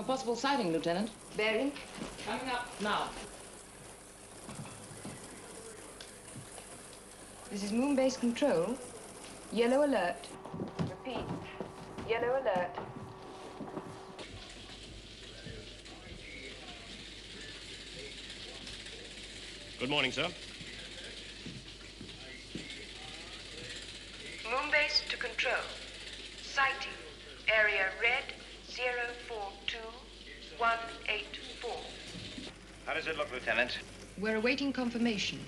Possible sighting, Lieutenant. Bearing? Coming up now. This is Moon Base Control. Yellow alert. Repeat. Yellow alert. Good morning, sir. Moon Base to Control. Sighting. Area red 042184. How does it look, Lieutenant? We're awaiting confirmation.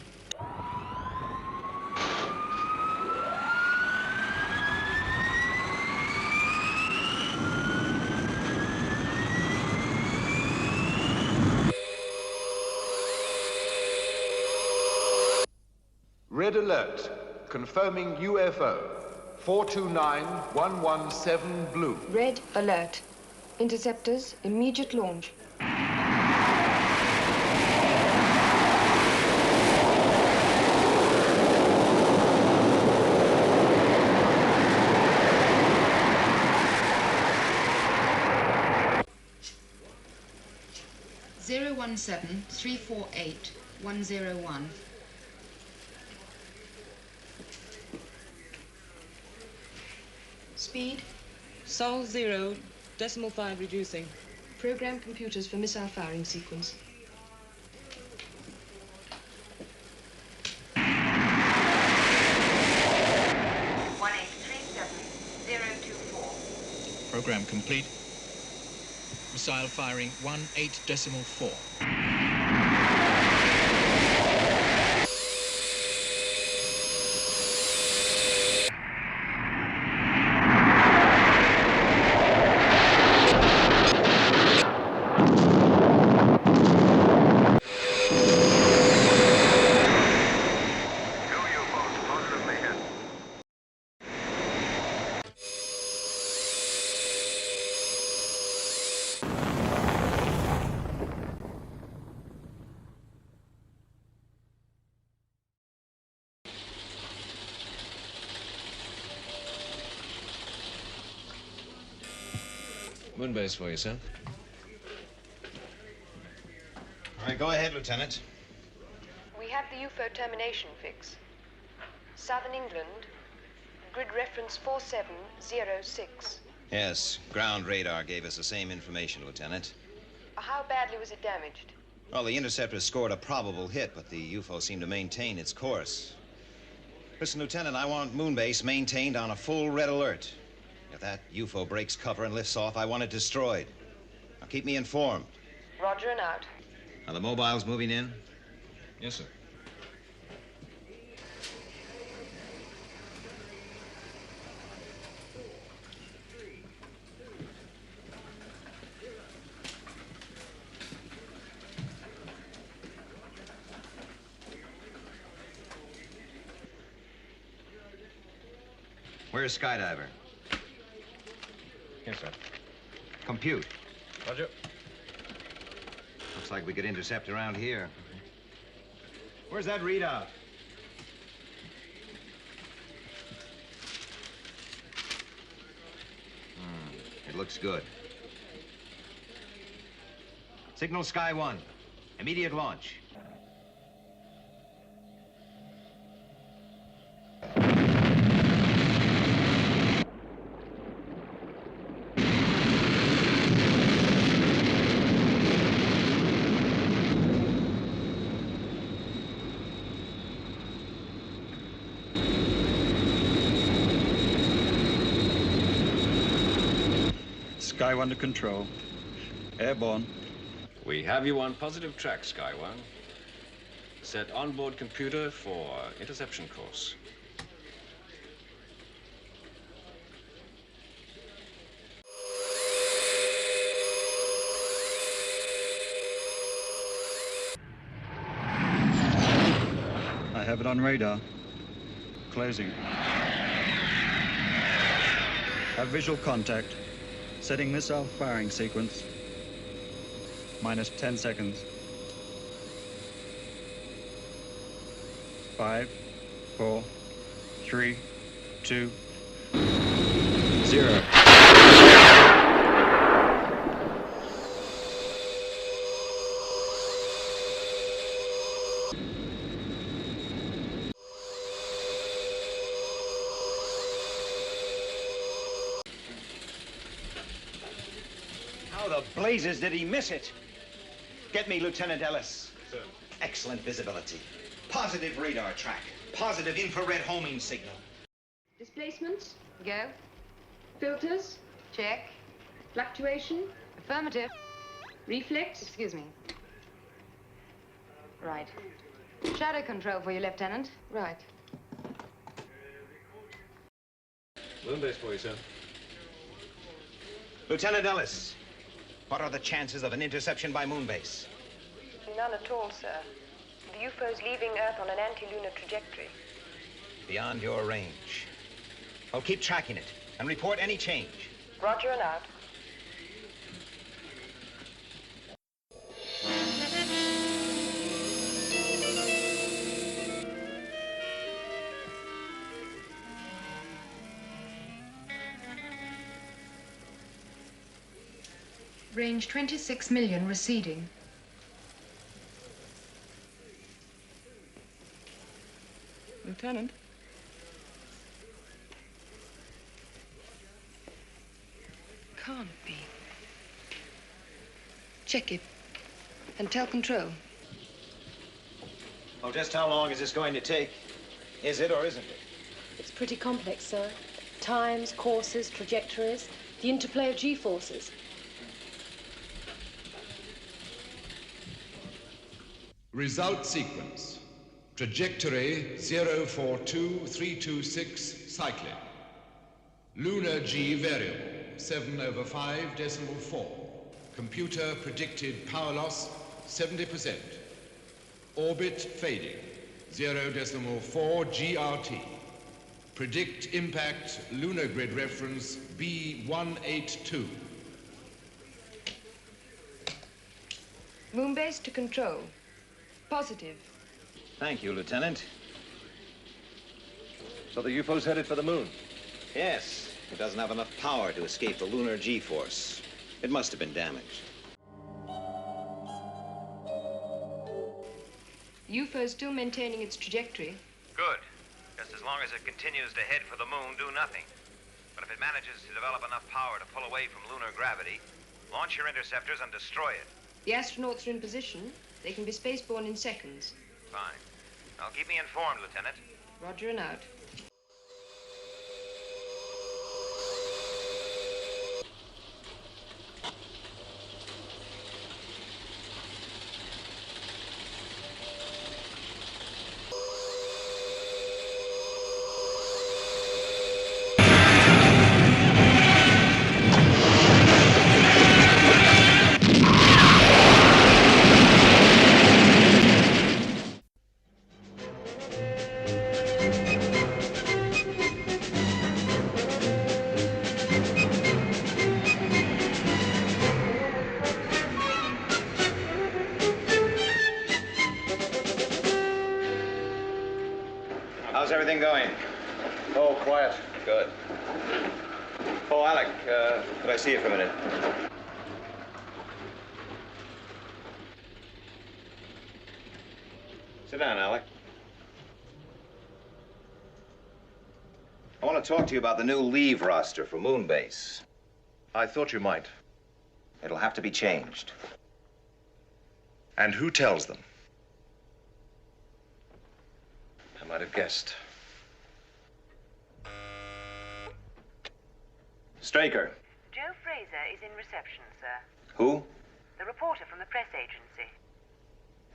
Red alert. Confirming UFO. 429117 blue. Red alert. Interceptors, immediate launch. Zero 17348-101. Speed. Sol 0, decimal 5 reducing. Program computers for missile firing sequence. Program complete. Missile firing 18.4. Moonbase for you, sir. All right, go ahead, Lieutenant. We have the UFO termination fix. Southern England, grid reference 4706. Yes, ground radar gave us the same information, Lieutenant. How badly was it damaged? Well, the interceptor scored a probable hit, but the UFO seemed to maintain its course. Listen, Lieutenant, I want Moonbase maintained on a full red alert. If that UFO breaks cover and lifts off, I want it destroyed. Now, keep me informed. Roger and out. Are the mobiles moving in? Yes, sir. Where's Skydiver? Yes, sir. Compute. Roger. Looks like we could intercept around here. Where's that readout? It looks good. Signal Sky 1. Immediate launch. Sky 1 to control. Airborne. We have you on positive track, Sky One. Set onboard computer for interception course. I have it on radar. Closing. Have visual contact. Setting missile firing sequence. Minus 10 seconds. 5, 4, 3, 2, 0. How the blazes did he miss it? Get me Lieutenant Ellis. Sir. Excellent visibility. Positive radar track. Positive infrared homing signal. Displacements? Go. Filters? Check. Fluctuation? Affirmative. Reflex? Excuse me. Right. Shadow control for you, Lieutenant. Right. Moon base for you, sir. Lieutenant Ellis, what are the chances of an interception by Moonbase? None at all, sir. The UFO's leaving Earth on an anti-lunar trajectory. Beyond your range. I'll keep tracking it and report any change. Roger and out. Range 26 million receding. Lieutenant? Can't be. Check it. And tell control. Oh, just how long is this going to take? Is it or isn't it? It's pretty complex, sir. Times, courses, trajectories, the interplay of G-forces. Result sequence. Trajectory 042326 cycling. Lunar G variable 7/5.4. Computer predicted power loss 70%. Orbit fading 0.4 GRT. Predict impact lunar grid reference B182. Moonbase to control. Positive. Thank you, Lieutenant. So the UFO's headed for the moon. Yes, it doesn't have enough power to escape the lunar G-force. It must have been damaged. UFO is still maintaining its trajectory. Good. Just as long as it continues to head for the moon, do nothing. But if it manages to develop enough power to pull away from lunar gravity, launch your interceptors and destroy it. The astronauts are in position. They can be spaceborne in seconds. Fine. Now keep me informed, Lieutenant. Roger and out. How's everything going? Oh, quiet. Good. Oh, Alec, could I see you for a minute? Sit down, Alec. I want to talk to you about the new leave roster for Moonbase. I thought you might. It'll have to be changed. And who tells them? I might have guessed. Straker. Joe Fraser is in reception, sir. Who? The reporter from the press agency.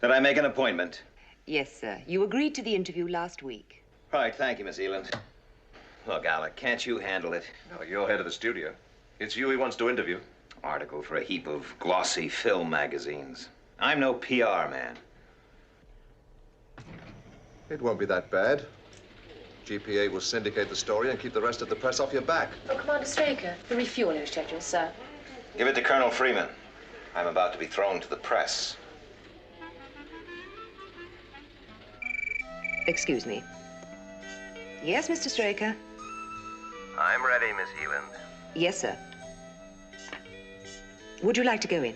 Did I make an appointment? Yes, sir. You agreed to the interview last week. Right, thank you, Miss Eland. Look, Alec, can't you handle it? No, you're head of the studio. It's you he wants to interview. Article for a heap of glossy film magazines. I'm no PR man. It won't be that bad. GPA will syndicate the story and keep the rest of the press off your back. Oh, Commander Straker, the refueling schedule, sir. Give it to Colonel Freeman. I'm about to be thrown to the press. Excuse me. Yes, Mr. Straker? I'm ready, Miss Eland. Yes, sir. Would you like to go in?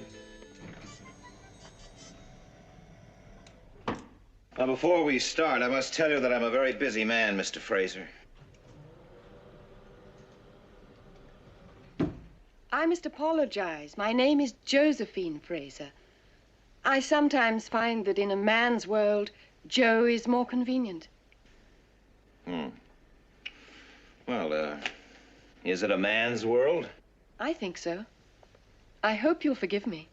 Now, before we start, I must tell you that I'm a very busy man, Mr. Fraser. I must apologize. My name is Josephine Fraser. I sometimes find that in a man's world, Joe is more convenient. Well, is it a man's world? I think so. I hope you'll forgive me.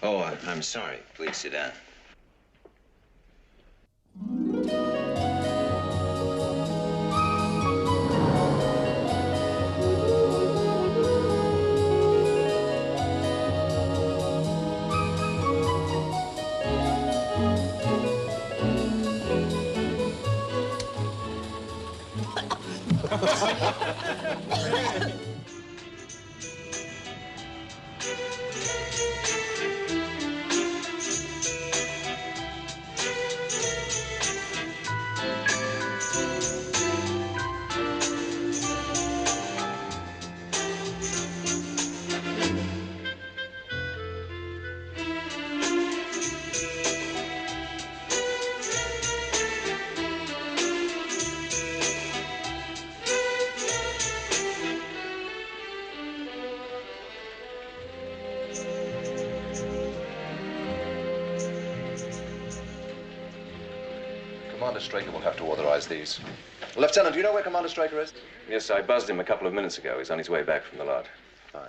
Oh, I'm sorry. Please sit down. Commander Straker will have to authorize these. Lieutenant, do you know where Commander Straker is? Yes, I buzzed him a couple of minutes ago. He's on his way back from the lot. Fine.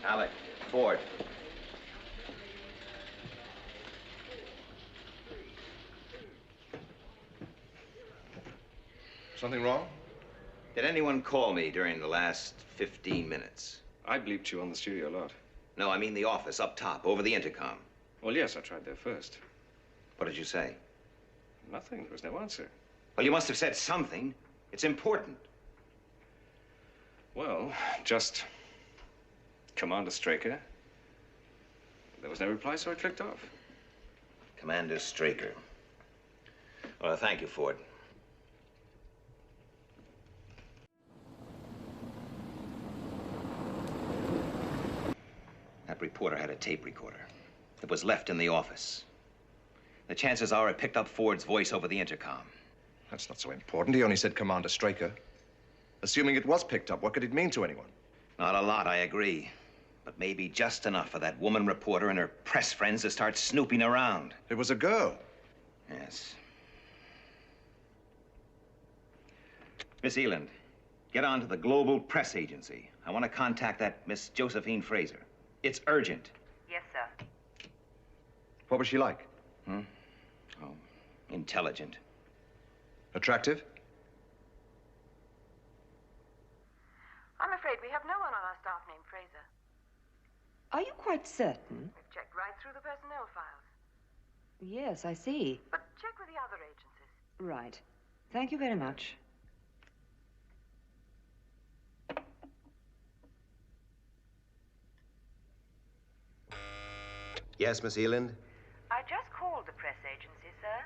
Alec, Ford. Something wrong? Did anyone call me during the last 15 minutes? I bleeped you on the studio lot. No, I mean the office up top, over the intercom. Well, yes, I tried there first. What did you say? Nothing. There was no answer. Well, you must have said something. It's important. Well, just Commander Straker. There was no reply, so I clicked off. Commander Straker. Well, thank you, Ford. That reporter had a tape recorder. It was left in the office. The chances are it picked up Ford's voice over the intercom. That's not so important. He only said Commander Straker. Assuming it was picked up, what could it mean to anyone? Not a lot, I agree. But maybe just enough for that woman reporter and her press friends to start snooping around. It was a girl. Yes. Miss Eland, get on to the Global Press Agency. I want to contact that Miss Josephine Fraser. It's urgent. Yes, sir. What was she like? Oh, intelligent. Attractive? I'm afraid we have no one on our staff named Fraser. Are you quite certain? We've checked right through the personnel files. Yes, I see. But check with the other agencies. Right. Thank you very much. Yes, Miss Eland? I just called the press agency, sir.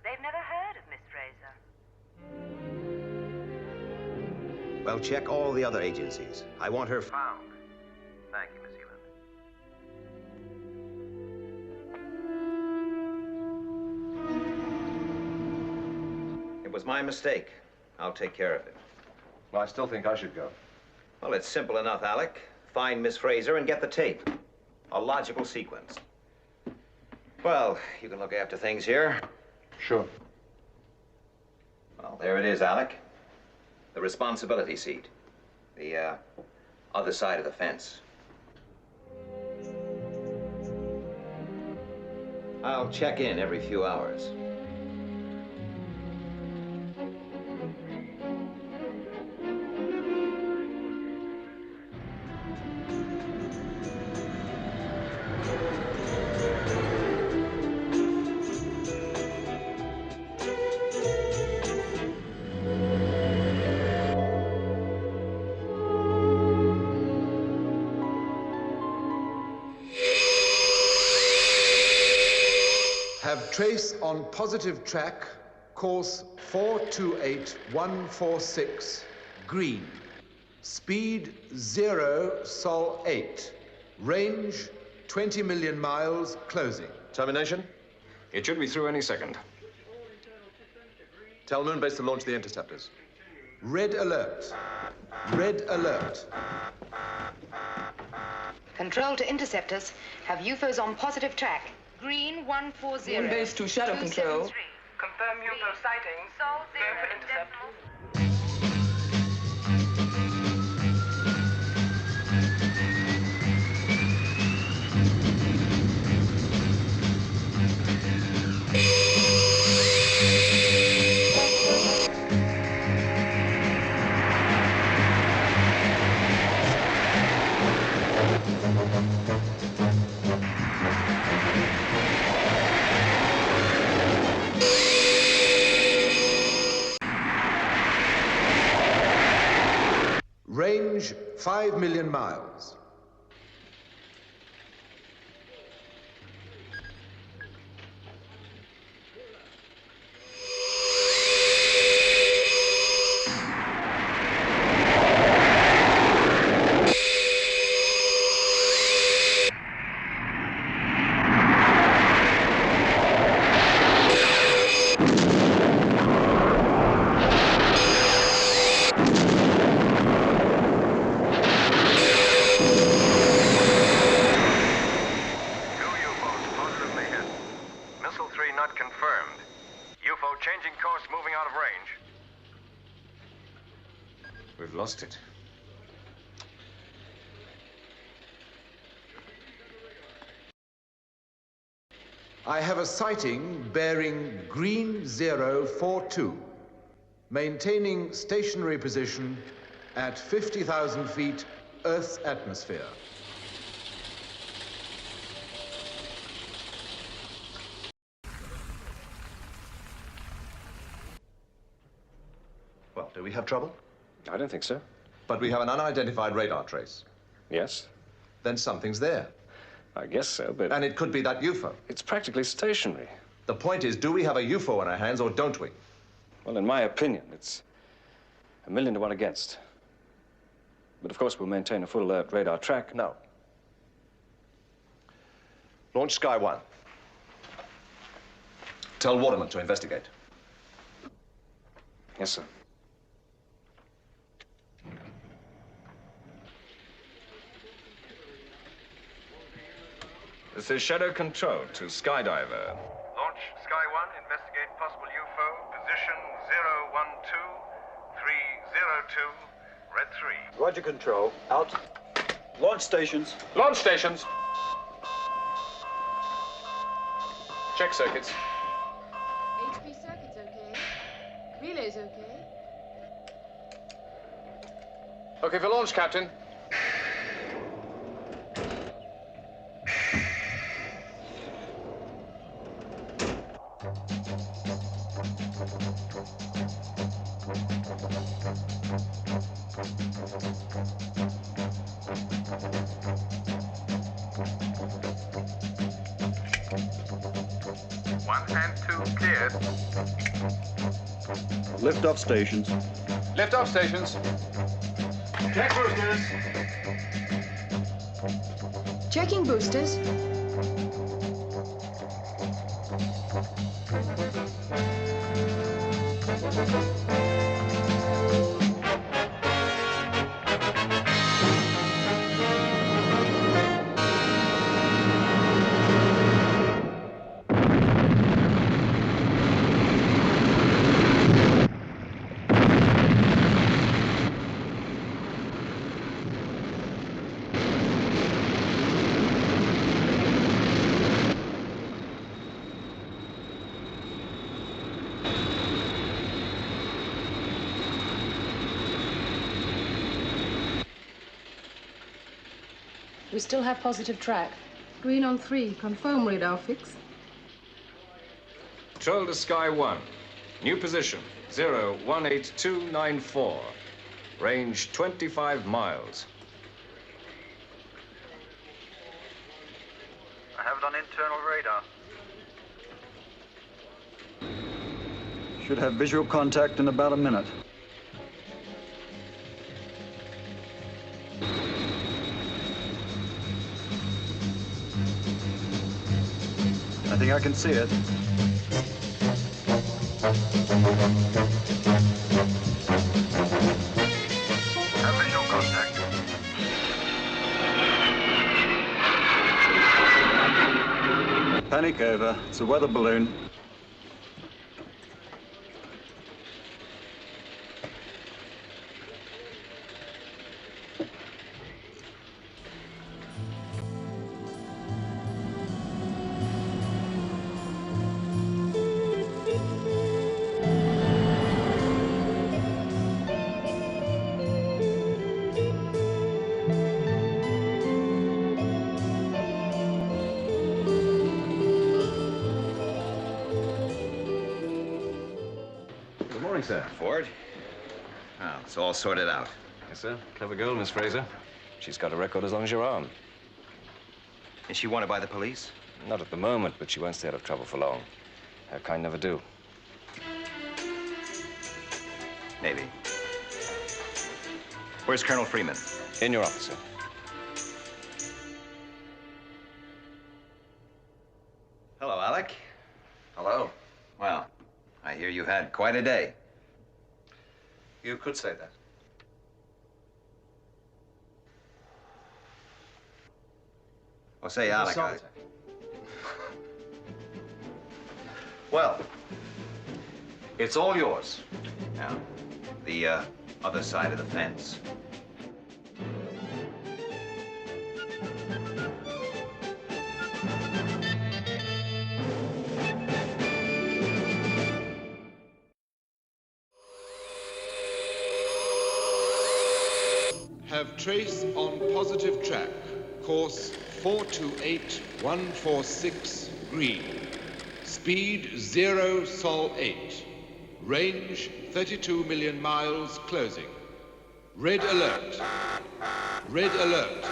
They've never heard of Miss Fraser. Well, check all the other agencies. I want her Found. Thank you, Miss Eland. It was my mistake. I'll take care of it. Well, I still think I should go. Well, it's simple enough, Alec. Find Miss Fraser and get the tape. A logical sequence. Well, you can look after things here. Sure. Well, there it is, Alec. The responsibility seat. The, other side of the fence. I'll check in every few hours. Have trace on positive track, course 428146, green. Speed 0 Sol 8. Range 20 million miles, closing. Termination? It should be through any second. Tell Moonbase to launch the interceptors. Red alert. Red alert. Control to interceptors. Have UFOs on positive track. Green 140. Moonbase to Shadow Control. Confirm UFO sightings. Sol 0 for intercept. Range 5 million miles. We've lost it. I have a sighting bearing green 042, maintaining stationary position at 50,000 feet Earth's atmosphere. Well, do we have trouble? I don't think so. But we have an unidentified radar trace. Yes? Then something's there. I guess so, but... And it could be that UFO. It's practically stationary. The point is, do we have a UFO in our hands or don't we? Well, in my opinion, it's 1,000,000 to 1 against. But of course, we'll maintain a full alert radar track. No. Launch Sky 1. Tell Waterman to investigate. Yes, sir. This is Shadow Control to Skydiver. Launch Sky 1, investigate possible UFO, position 012302, red 3. Roger, Control. Out. Launch stations. Launch stations. Check circuits. HV circuit's okay. Relay's okay. Okay for launch, Captain. One and two cleared. Lift-off stations. Lift off stations. Check boosters. Checking boosters. We still have positive track. Green on 3. Confirm radar fix. Control to Sky 1. New position, 018294. Range 25 miles. I have it on internal radar. Should have visual contact in about a minute. I think I can see it. Have visual contact. Panic over. It's a weather balloon. Sir. Ford? Oh, it's all sorted out. Yes, sir. Clever girl, Miss Fraser. She's got a record as long as your arm. Is she wanted by the police? Not at the moment, but she won't stay out of trouble for long. Her kind never do. Maybe. Where's Colonel Freeman? In your office, sir. Hello, Alec. Hello. Well, I hear you had quite a day. You could say that. Well, say, Alec, I... Assault. Well, it's all yours. Now, the other side of the fence. Have trace on positive track. Course 428146 green. Speed 0 Sol 8. Range 32 million miles closing. Red alert. Red alert.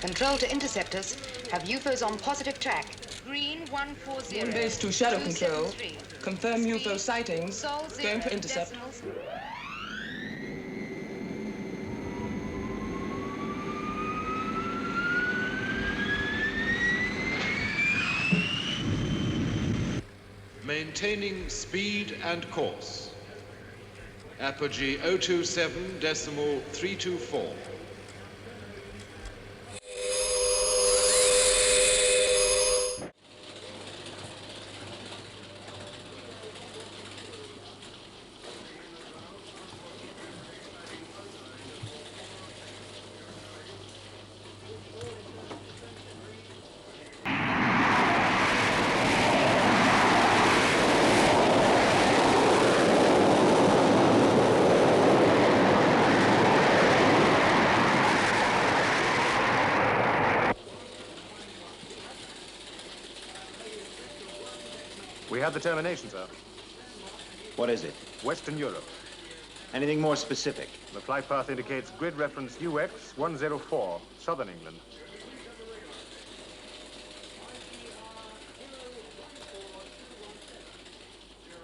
Control to interceptors. Have UFOs on positive track. Green 140. Moonbase to Shadow Control. Confirm UFO sightings. Going for intercept. Maintaining speed and course. Apogee 027.324. We have the termination, sir. What is it? Western Europe. Anything more specific? The flight path indicates grid reference UX 104, southern England.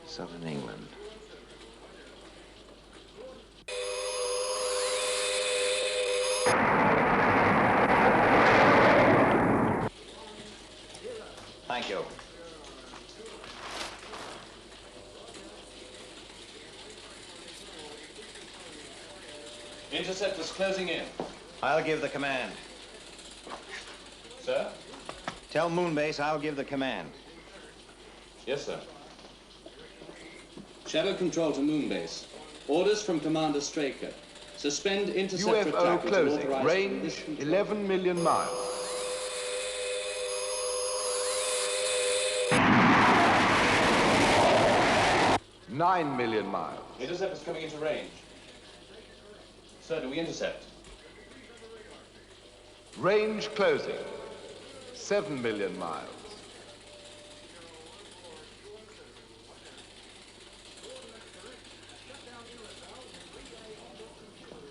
Southern England. Thank you. Interceptors closing in. I'll give the command. Sir? Tell Moonbase I'll give the command. Yes, sir. Shadow Control to Moonbase. Orders from Commander Straker. Suspend interceptor UFO track until closing. authorized. Range 11 million miles. $9 million miles. Interceptors coming into range. Sir, do we intercept? Range closing. 7 million miles.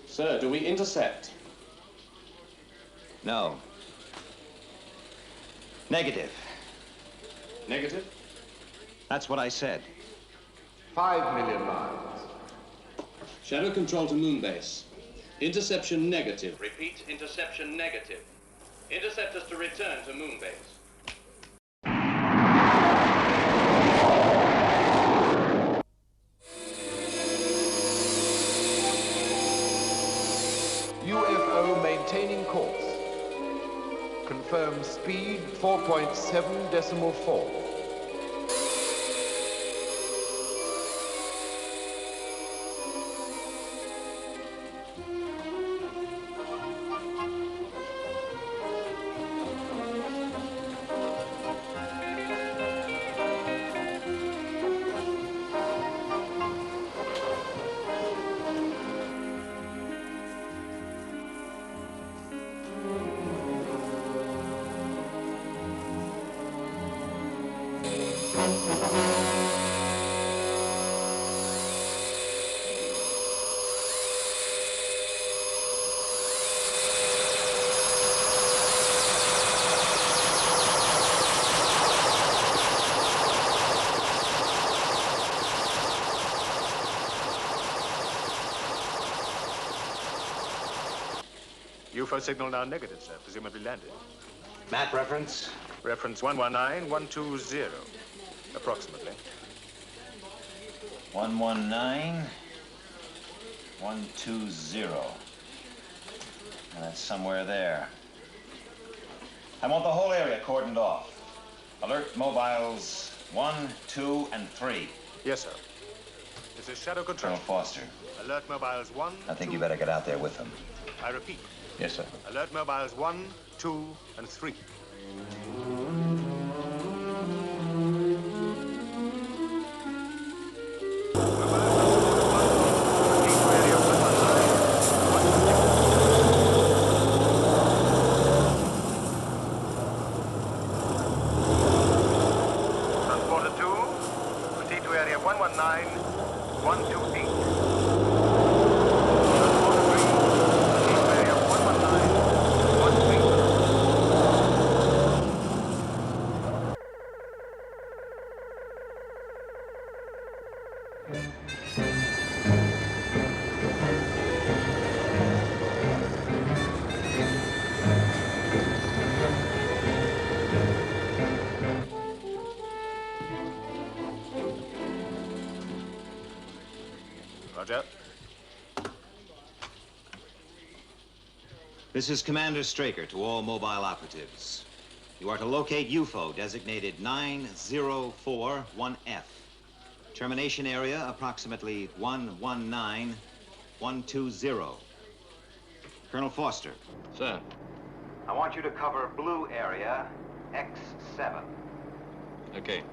Sir, do we intercept? No. Negative. Negative? That's what I said. 5 million miles. Shadow control to Moonbase. Interception negative. Repeat, interception negative. Interceptors to return to Moonbase. UFO maintaining course. Confirm speed 4.7.4. UFO signal now negative, sir. Presumably landed. Map reference? Reference 119120, approximately. 119120. And that's somewhere there. I want the whole area cordoned off. Alert mobiles 1, 2, and 3. Yes, sir. This is Shadow Control. Colonel Foster. Alert mobiles 1, I think 2, you better get out there with them. I repeat. Yes, sir. Alert mobiles 1, 2, and 3. Transporter 2, proceed to area 119128. Roger. This is Commander Straker to all mobile operatives. You are to locate UFO designated 9041F. Termination area approximately 119120. Colonel Foster. Sir. I want you to cover blue area X7. Okay.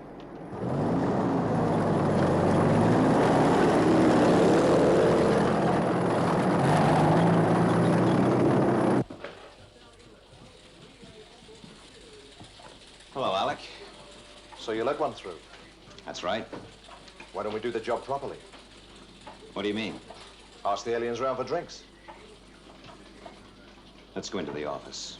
Hello, Alec. So you let one through? That's right. Why don't we do the job properly? What do you mean? Ask the aliens around for drinks. Let's go into the office.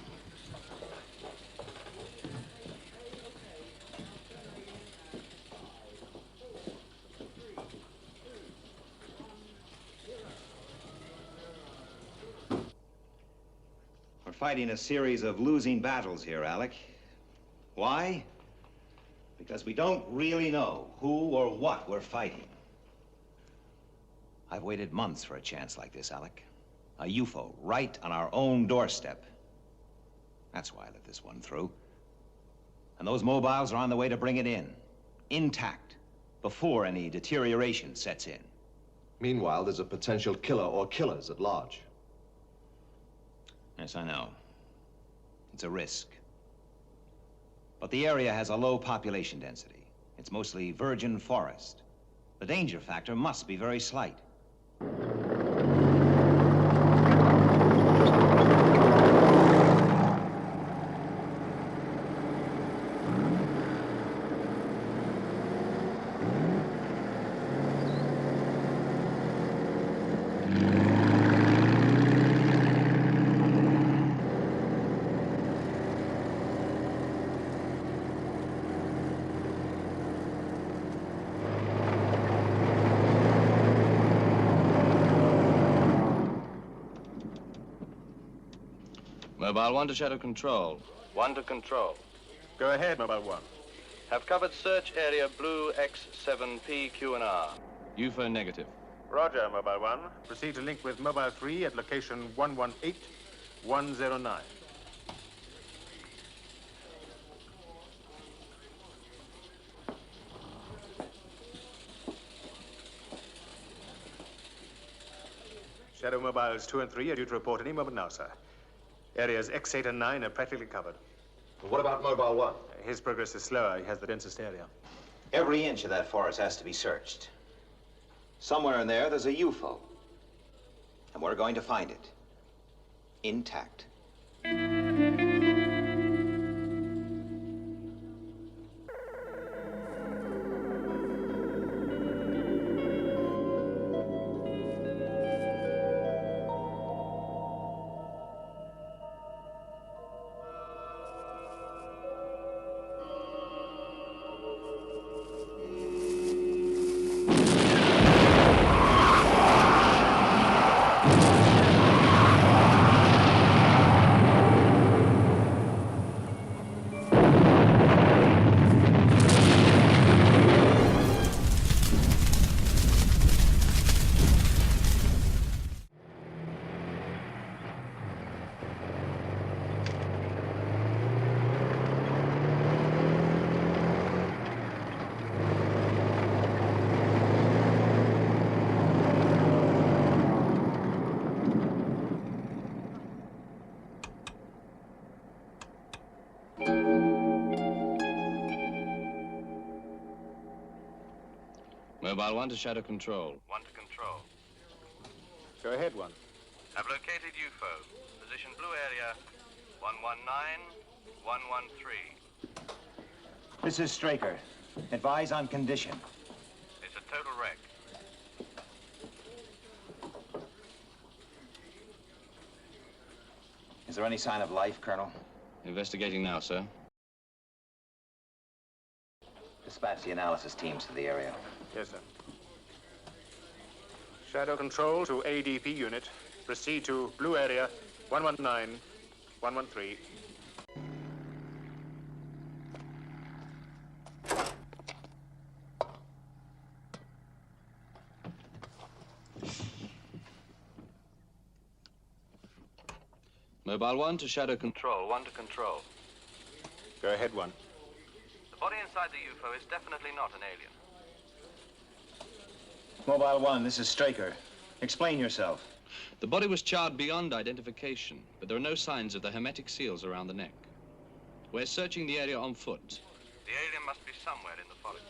We're fighting a series of losing battles here, Alec. Why? Because we don't really know who or what we're fighting. I've waited months for a chance like this, Alec. A UFO right on our own doorstep. That's why I let this one through. And those mobiles are on the way to bring it in, intact, before any deterioration sets in. Meanwhile, there's a potential killer or killers at large. Yes, I know. It's a risk. But the area has a low population density. It's mostly virgin forest. The danger factor must be very slight. Mobile 1 to Shadow Control. 1 to Control. Go ahead, Mobile 1. Have covered search area Blue X7P Q&R. UFO negative. Roger, Mobile 1. Proceed to link with Mobile 3 at location 118109. Shadow Mobiles 2 and 3 are due to report any moment now, sir. Areas X8 and 9 are practically covered. Well, what about Mobile 1? His progress is slower. He has the densest area. Every inch of that forest has to be searched. Somewhere in there, there's a UFO. And we're going to find it. Intact. Mobile 1 to Shadow Control. 1 to Control. Go ahead, 1. Have located UFO. Position blue area 119113. This is Straker. Advise on condition. It's a total wreck. Is there any sign of life, Colonel? Investigating now, sir. Dispatch the analysis teams to the area. Yes, sir. Shadow Control to ADP unit. Proceed to blue area 119113. Mobile 1 to Shadow Control. 1 to Control. Go ahead, 1. The body inside the UFO is definitely not an alien. Mobile 1, this is Straker. Explain yourself. The body was charred beyond identification, but there are no signs of the hermetic seals around the neck. We're searching the area on foot. The alien must be somewhere in the forest.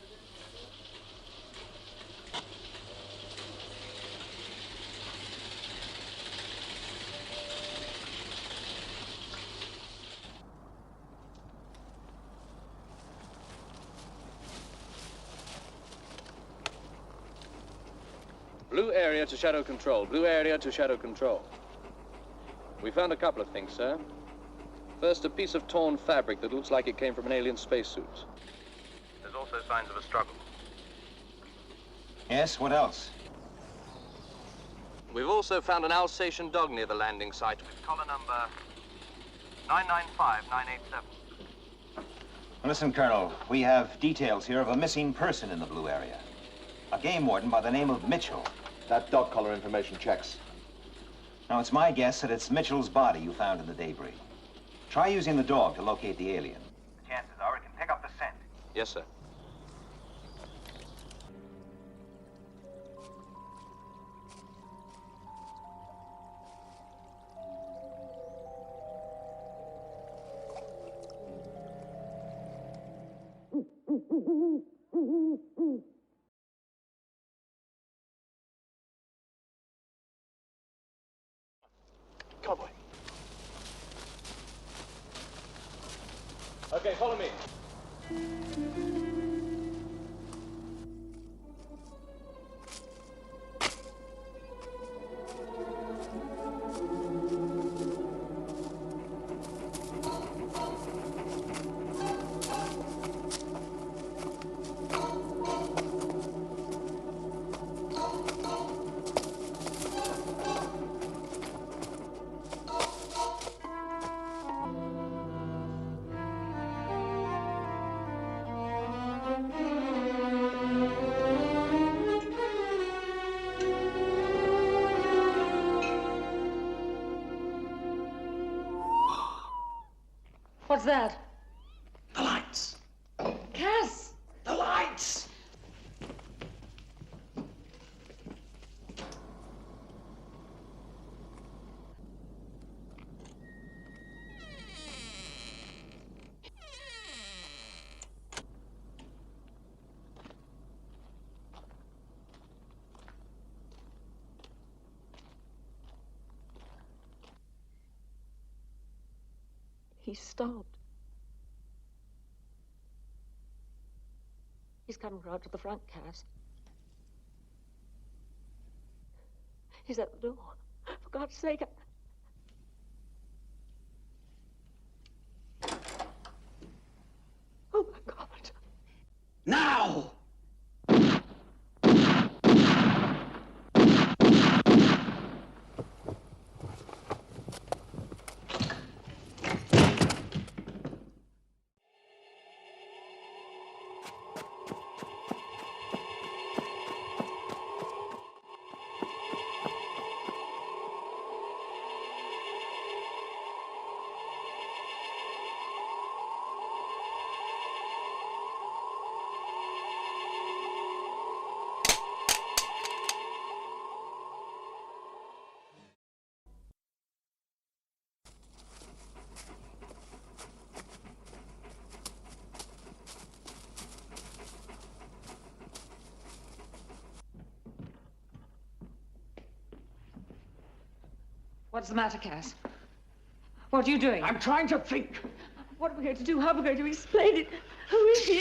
Blue area to Shadow Control. Blue area to Shadow Control. We found a couple of things, sir. First, a piece of torn fabric that looks like it came from an alien spacesuit. There's also signs of a struggle. Yes, what else? We've also found an Alsatian dog near the landing site. With collar number 995987. Listen, Colonel, we have details here of a missing person in the blue area. A game warden by the name of Mitchell. That dog collar information checks. Now, it's my guess that it's Mitchell's body you found in the debris. Try using the dog to locate the alien. The chances are it can pick up the scent. Yes, sir. Come on, boy. Okay, follow me. What's that? The lights. Cass! The lights! He stopped. He's coming round to the front, Cass. He's at the door. For God's sake, Oh, my God. Now! What's the matter, Cass? What are you doing? I'm trying to think. What are we going to do? How are we going to explain it? Who is he?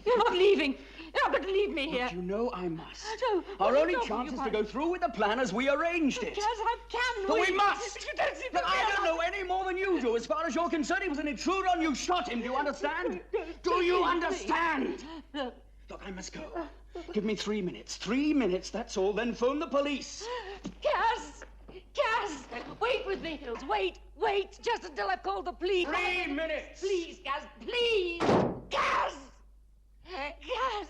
You're not leaving. You're not going to leave me here. But you know I must. No. Our only chance is to go through with the plan as we arranged it. Cass, I can But wait. we must. You don't seem to But I don't know any more than you do. As far as you're concerned, he was an intruder and you shot him. Do you understand? Do you understand? Look, I must go. Give me 3 minutes. 3 minutes, that's all. Then phone the police. Cass! Cass! Wait with me, Hills. Wait, just until I've called the police. 3 minutes! Please, Cass, please! Cass! Cass!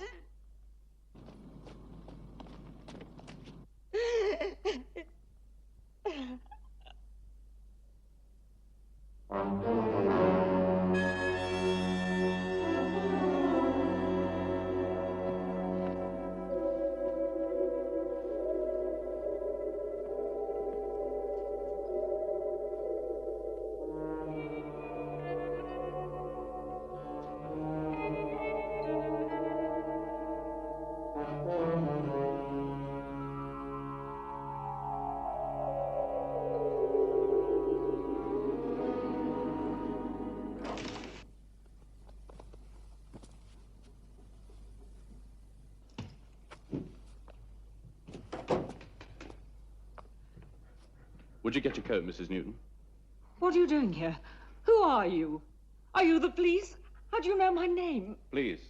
Would you get your coat, Mrs. Newton? What are you doing here? Who are you? Are you the police? How do you know my name? Please.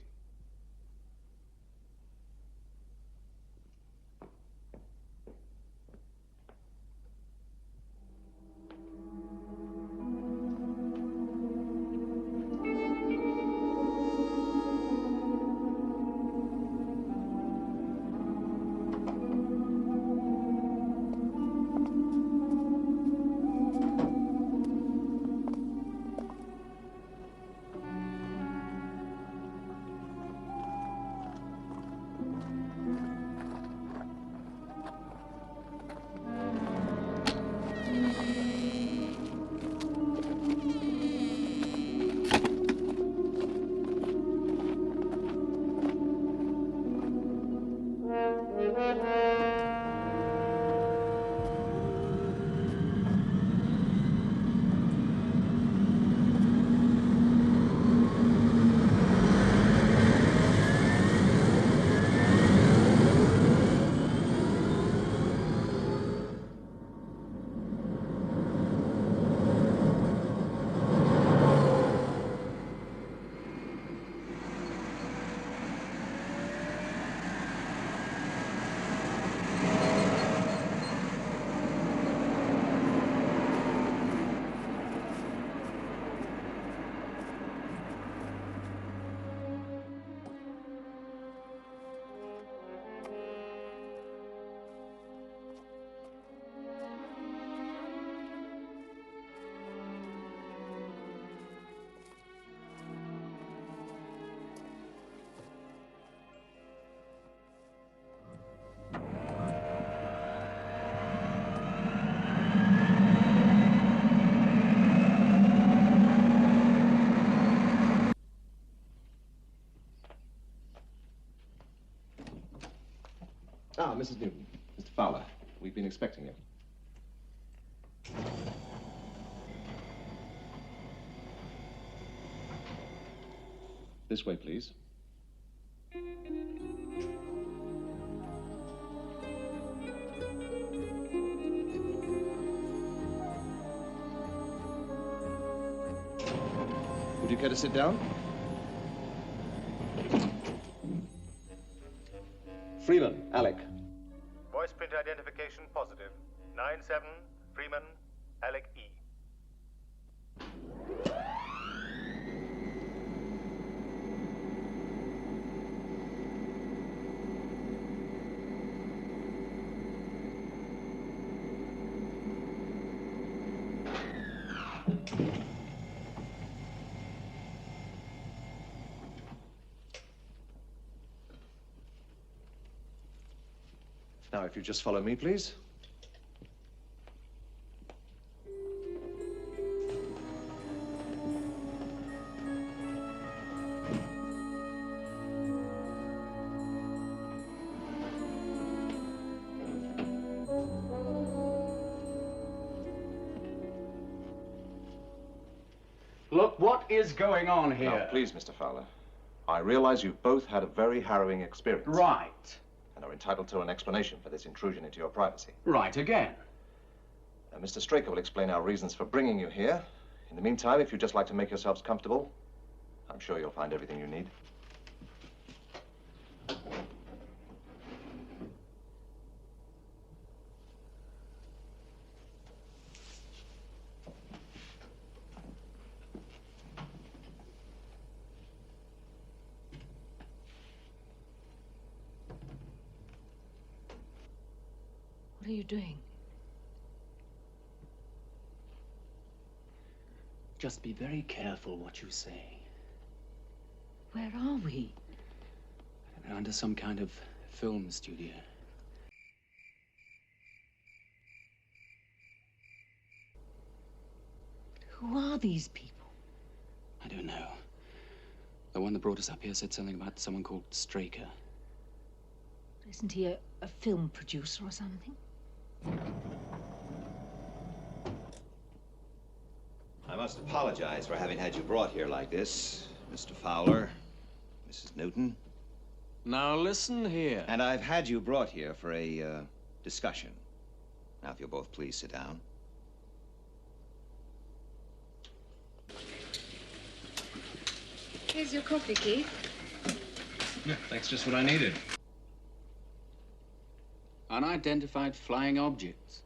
Ah, Mrs. Newton. Mr. Fowler, we've been expecting you. This way, please. Would you care to sit down? Freeman, Alec. Voice print identification positive. 9-7, Freeman, Alec E. Now, if you just follow me, please. Look, what is going on here? Now, please, Mr. Fowler. I realize you've both had a very harrowing experience. Right. And are entitled to an explanation for this intrusion into your privacy. Right again. Mr. Straker will explain our reasons for bringing you here. In the meantime, if you'd just like to make yourselves comfortable, I'm sure you'll find everything you need. What are you doing? Just be very careful what you say. Where are we? We're under some kind of film studio. Who are these people? I don't know. The one that brought us up here said something about someone called Straker. Isn't he a film producer or something? I must apologize for having had you brought here like this, Mr. Fowler, Mrs. Newton. Now listen here. And I've had you brought here for a discussion. Now, if you'll both please sit down. Here's your coffee, Keith. Yeah, that's just what I needed. Unidentified flying objects.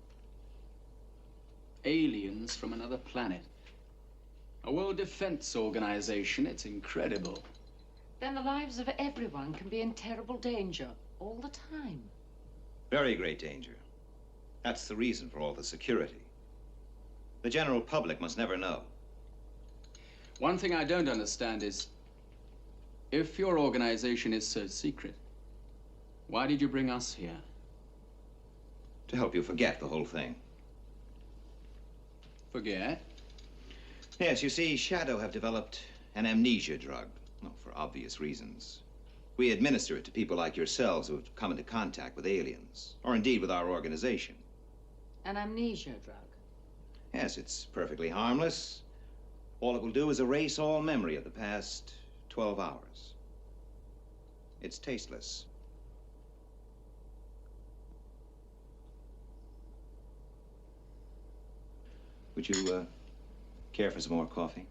Aliens from another planet. A World Defense Organization. It's incredible. Then the lives of everyone can be in terrible danger all the time. Very great danger. That's the reason for all the security. The general public must never know. One thing I don't understand is, if your organization is so secret, why did you bring us here? To help you forget the whole thing. Forget? Yes, you see, SHADO have developed an amnesia drug. Well, for obvious reasons. We administer it to people like yourselves who have come into contact with aliens, or indeed with our organization. An amnesia drug? Yes, it's perfectly harmless. All it will do is erase all memory of the past 12 hours. It's tasteless. Would you, care for some more coffee?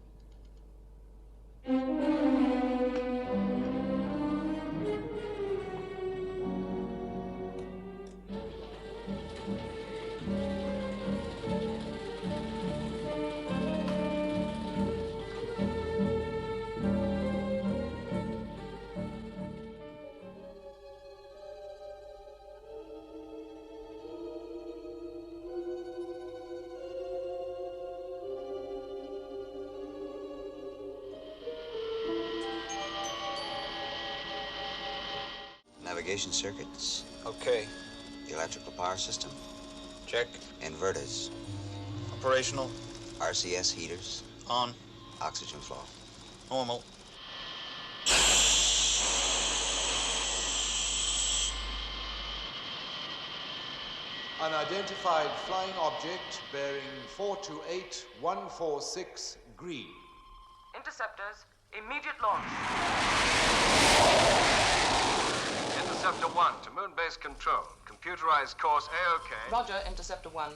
Navigation circuits. Okay. The electrical power system. Check. Inverters. Operational. RCS heaters. On. Oxygen flow. Normal. unidentified flying object bearing 428146 green. Interceptors, immediate launch. Interceptor 1 to moon base control. Computerized course A-OK. Roger, Interceptor 1.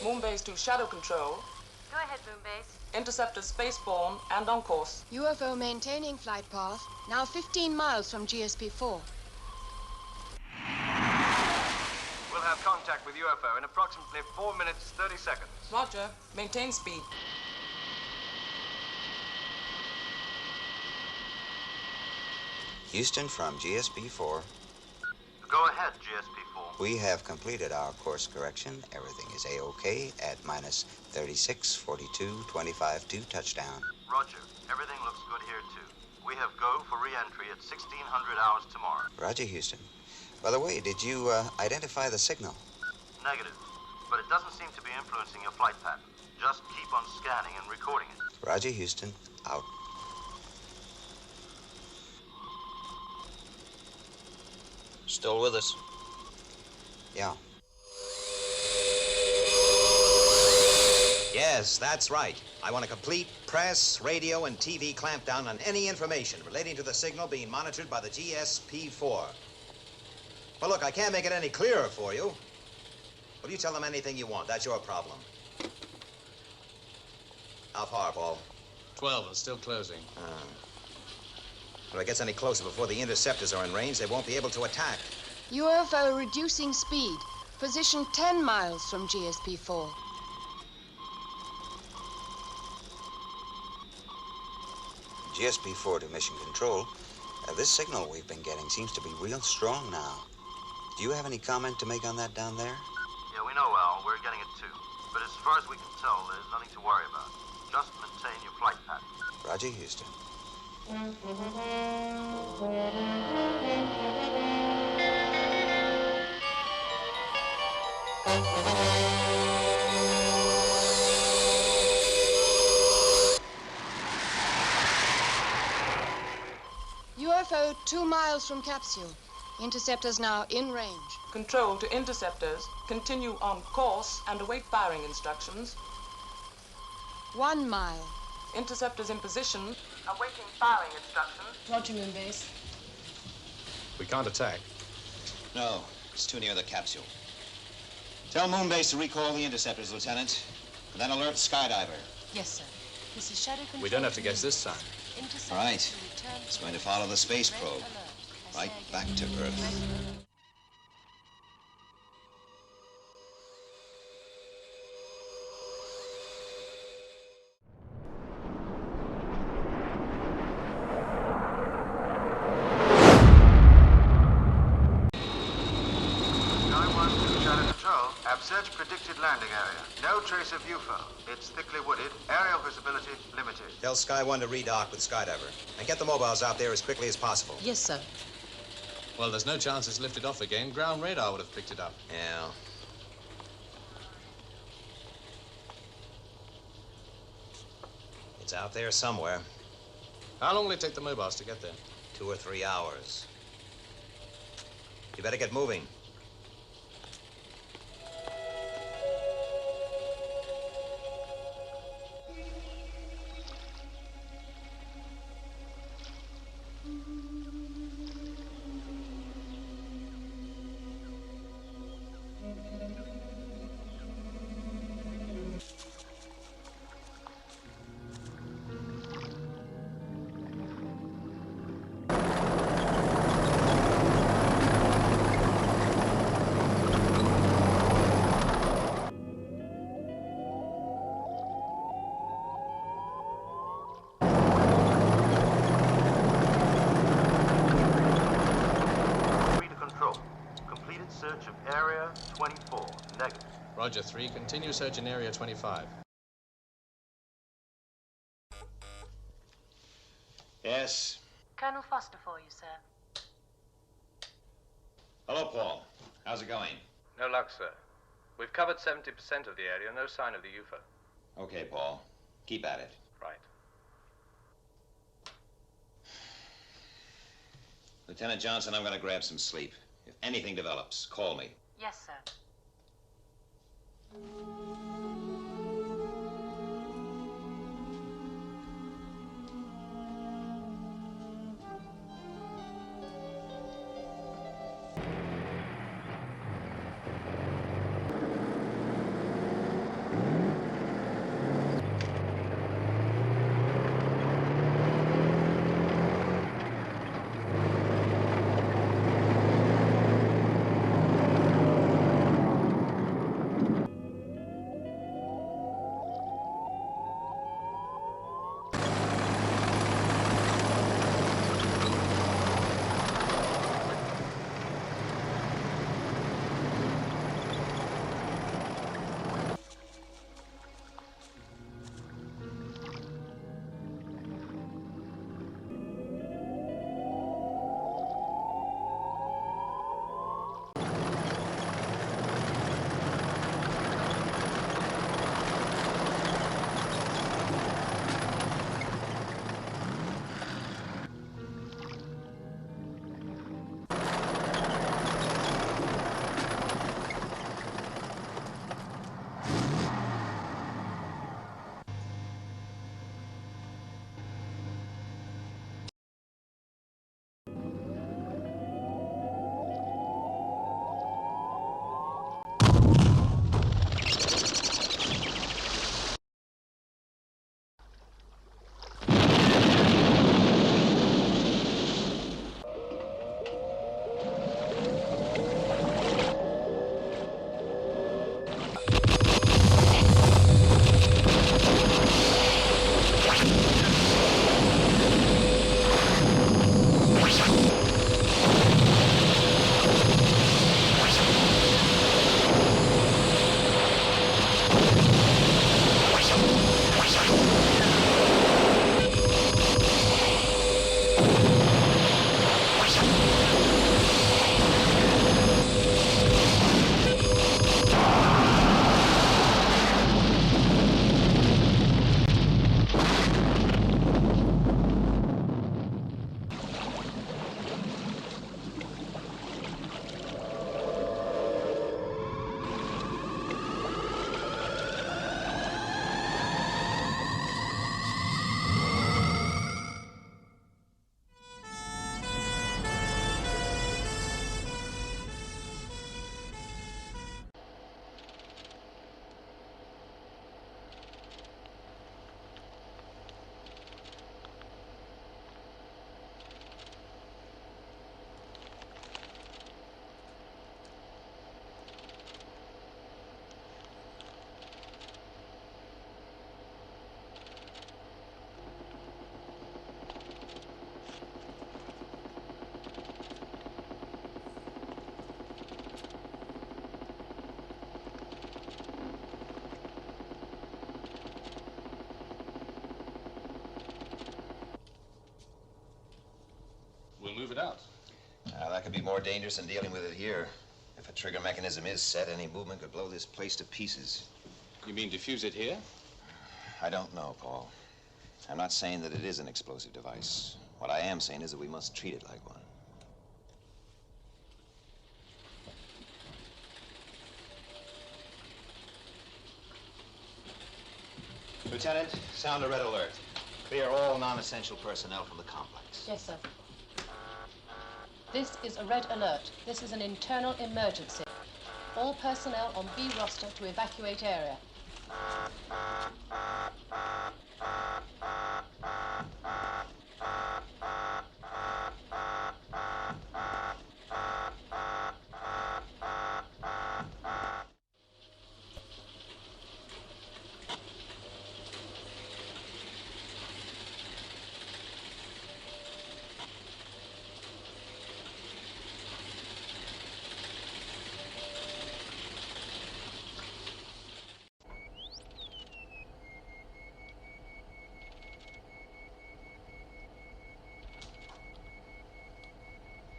Moon base to shadow control. Go ahead, Moonbase. Interceptor spaceborne and on course. UFO maintaining flight path, now 15 miles from GSP-4. We'll have contact with UFO in approximately 4 minutes, 30 seconds. Roger, maintain speed. Houston from GSP-4. Go ahead, GSP-4. We have completed our course correction. Everything is A-OK at minus 36, 42, 25 to touchdown. Roger. Everything looks good here, too. We have go for re-entry at 1600 hours tomorrow. Roger, Houston. By the way, did you identify the signal? Negative. But it doesn't seem to be influencing your flight pattern. Just keep on scanning and recording it. Roger, Houston. Out. Still with us? Yeah. Yes, that's right. I want a complete press, radio, and TV clampdown on any information relating to the signal being monitored by the GSP-4. Well, look, I can't make it any clearer for you. Well, you tell them anything you want. That's your problem. How far, Paul? 12 and still closing. If it gets any closer before the interceptors are in range, they won't be able to attack. UFO reducing speed, position 10 miles from GSP-4. GSP-4 to mission control. This signal we've been getting seems to be real strong now. Do you have any comment to make on that down there? Yeah, we know, Al. We're getting it, too. But as far as we can tell, there's nothing to worry about. Just maintain your flight pattern. Roger, Houston. UFO 2 miles from capsule. Interceptors now in range. Control to interceptors. Continue on course and await firing instructions. 1 mile. Interceptors in position. Awaiting firing instructions. Roger, Moonbase. We can't attack. No, it's too near the capsule. Tell Moonbase to recall the interceptors, Lieutenant, and then alert Skydiver. Yes, sir. This is SHADO control. We don't have to guess this time. All right. It's going to follow the space probe right back to Earth. Shadow Control, have searched predicted landing area. No trace of UFO. It's thickly wooded. Aerial visibility limited. Tell Sky 1 to redock with Skydiver. And get the mobiles out there as quickly as possible. Yes, sir. Well, there's no chance it's lifted off again. Ground radar would have picked it up. Yeah. It's out there somewhere. How long will it take the mobiles to get there? 2 or 3 hours. You better get moving. Search of Area 24. Negative. Roger 3. Continue search in Area 25. Yes. Colonel Foster for you, sir. Hello, Paul. How's it going? No luck, sir. We've covered 70% of the area. No sign of the UFO. Okay, Paul. Keep at it. Right. Lieutenant Johnson, I'm going to grab some sleep. If anything develops, call me. Yes, sir. We'll move it out. That could be more dangerous than dealing with it here. If a trigger mechanism is set, any movement could blow this place to pieces. You mean defuse it here? I don't know, Paul. I'm not saying that it is an explosive device. What I am saying is that we must treat it like one. Lieutenant, sound a red alert. Clear all non-essential personnel from the complex. Yes, sir. This is a red alert. This is an internal emergency. All personnel on B roster to evacuate area.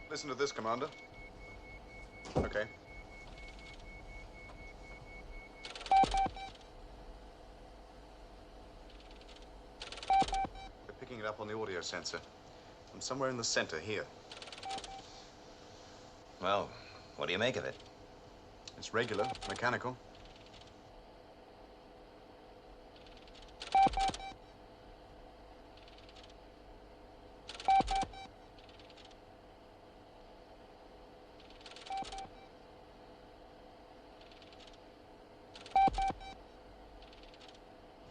Listen to this, Commander. Okay. They're picking it up on the audio sensor from somewhere in the center here. Well, what do you make of it? It's regular, mechanical.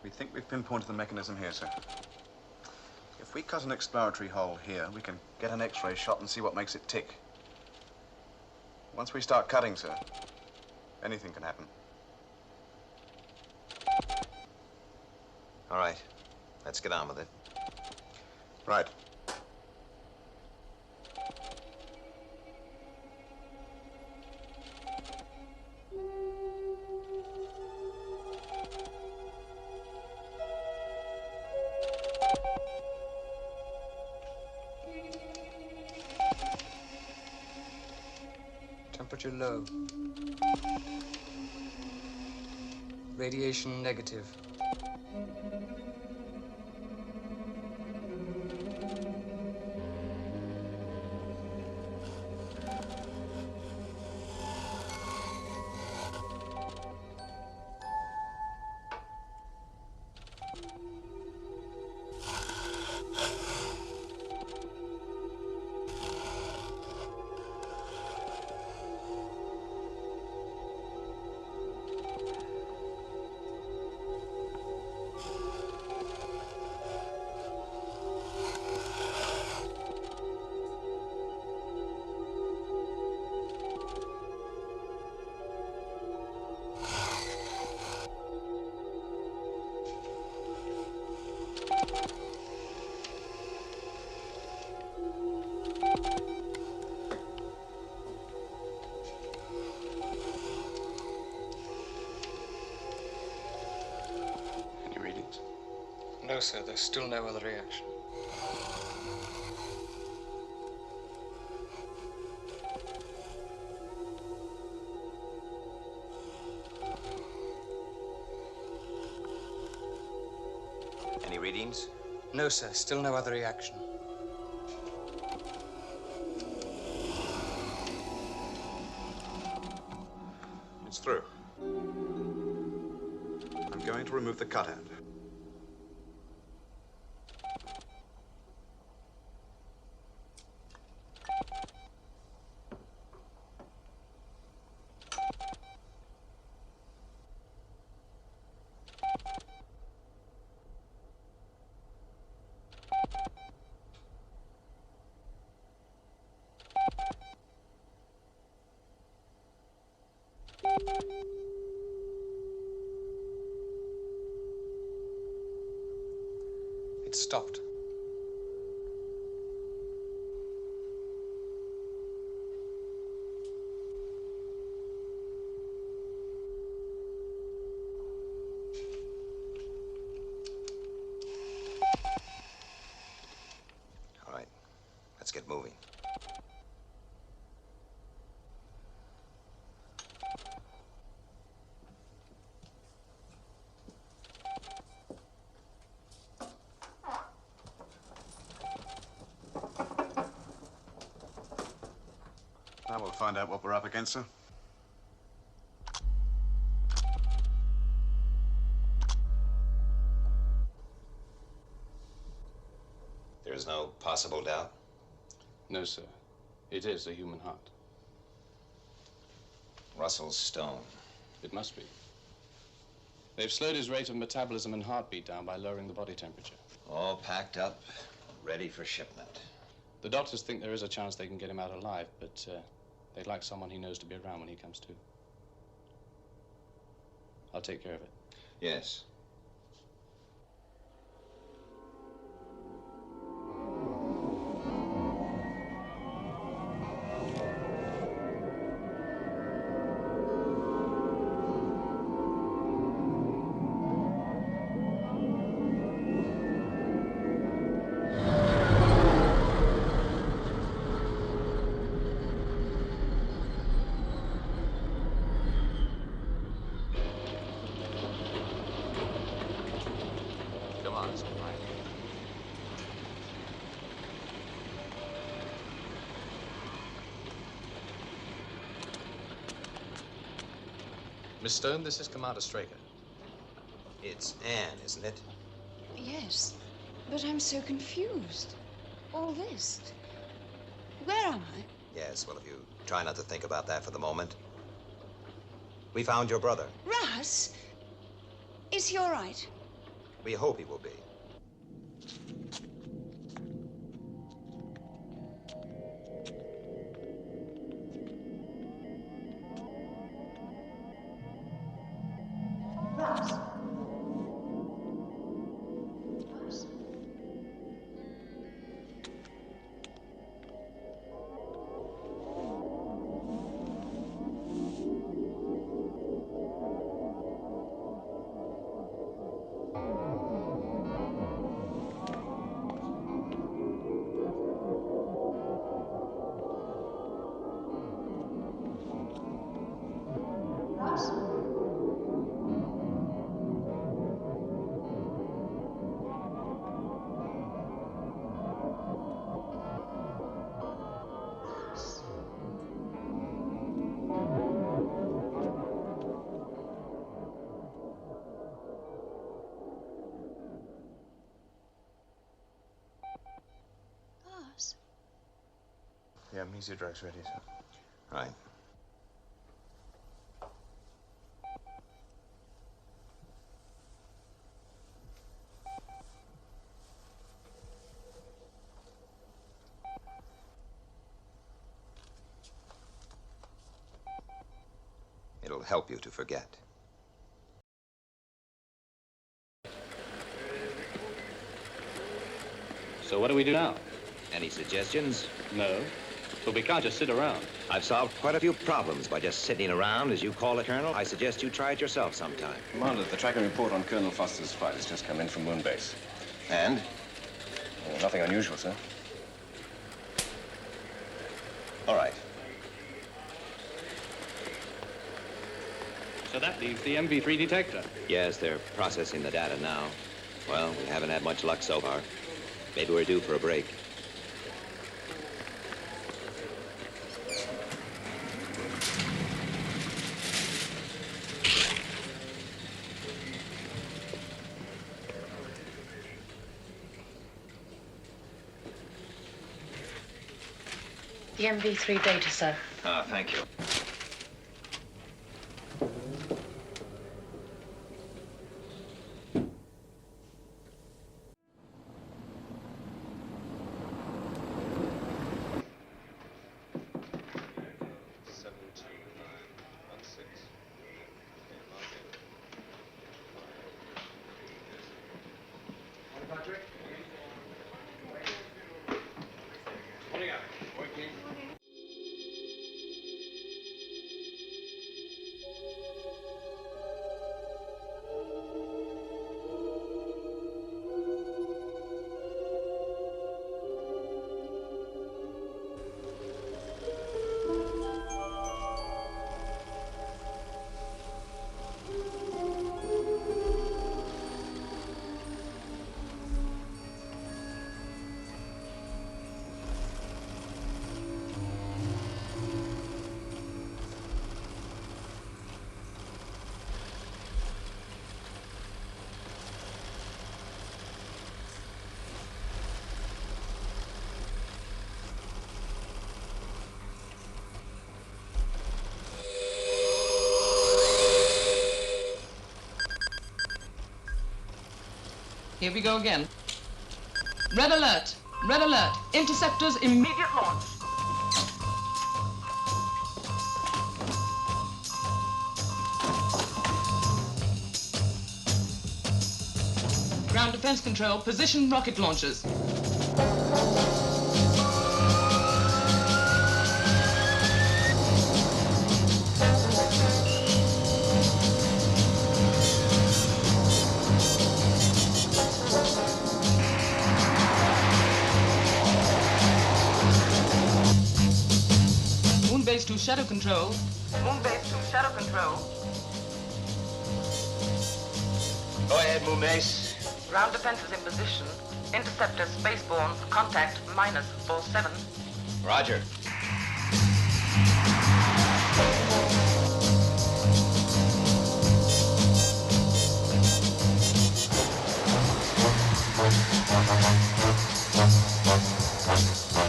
We think we've pinpointed the mechanism here, sir. If we cut an exploratory hole here, we can get an X-ray shot and see what makes it tick. Once we start cutting, sir, anything can happen. All right. Let's get on with it. Right. Temperature low. Radiation negative. No, sir, there's still no other reaction. Any readings? No, sir, still no other reaction. It's through. I'm going to remove the cutout. It's stopped. All right. Let's get moving. Now we'll find out what we're up against, sir. There's no possible doubt? No, sir. It is a human heart. Russell's stone. It must be. They've slowed his rate of metabolism and heartbeat down by lowering the body temperature. All packed up, ready for shipment. The doctors think there is a chance they can get him out alive, but they'd like someone he knows to be around when he comes to. I'll take care of it. Yes. Miss Stone, this is Commander Straker. It's Anne, isn't it? Yes, but I'm so confused. All this. Where am I? Yes, well, if you try not to think about that for the moment. We found your brother. Russ? Is he all right? We hope he will be. Russ? Yeah, amnesia drug's ready, sir. Right. It'll help you to forget. So what do we do now? Any suggestions? No. But we can't just sit around. I've solved quite a few problems by just sitting around, as you call it, Colonel. I suggest you try it yourself sometime. Commander, the tracking report on Colonel Foster's flight has just come in from Moon Base. And? Nothing unusual, sir. All right. So that leaves the MV3 detector. Yes, they're processing the data now. Well, we haven't had much luck so far. Maybe we're due for a break. The MV3 data, sir. Ah, thank you. Here we go again. Red alert! Red alert! Interceptors immediate launch! Ground defense control, position rocket launchers. Base to shadow control. Moon base to shadow control. Go ahead, Moon Base. Ground defenses in position. Interceptor spaceborne. Contact -47. Roger.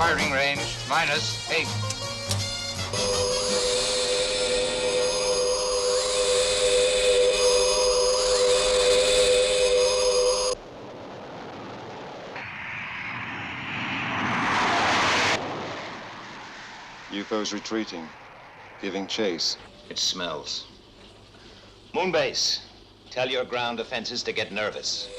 Firing range, -8. UFO's retreating, giving chase. It smells. Moonbase, tell your ground defenses to get nervous.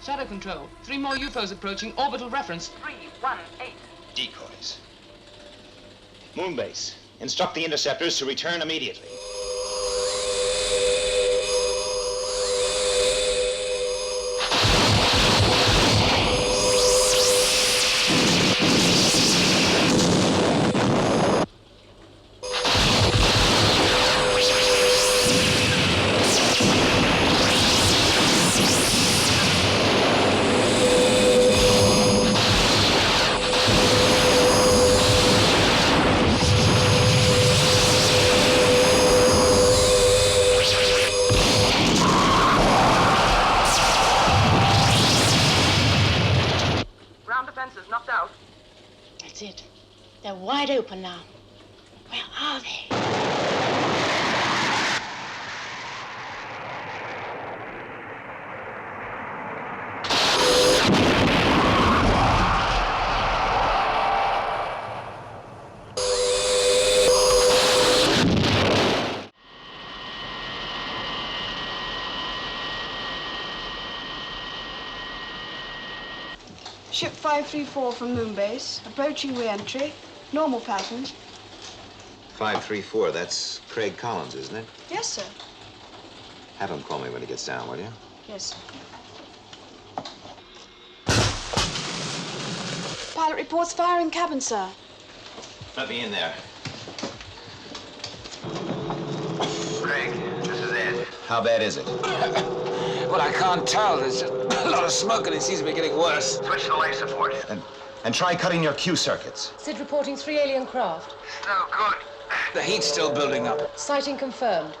Shadow control. 3 more UFOs approaching. Orbital reference 318. Decoys. Moonbase, instruct the interceptors to return immediately. That's it. They're wide open now. Where are they? Ship 534 from Moonbase, approaching re-entry, normal pattern. 534, that's Craig Collins, isn't it? Yes, sir. Have him call me when he gets down, will you? Yes, sir. Pilot reports fire in cabin, sir. Let me in there. Craig, this is Ed. How bad is it? Well, I can't tell. There's just a lot of smoke and it seems to be getting worse. Switch to life support. And try cutting your Q circuits. Sid reporting 3 alien craft. No good. The heat's still building up. Sighting confirmed.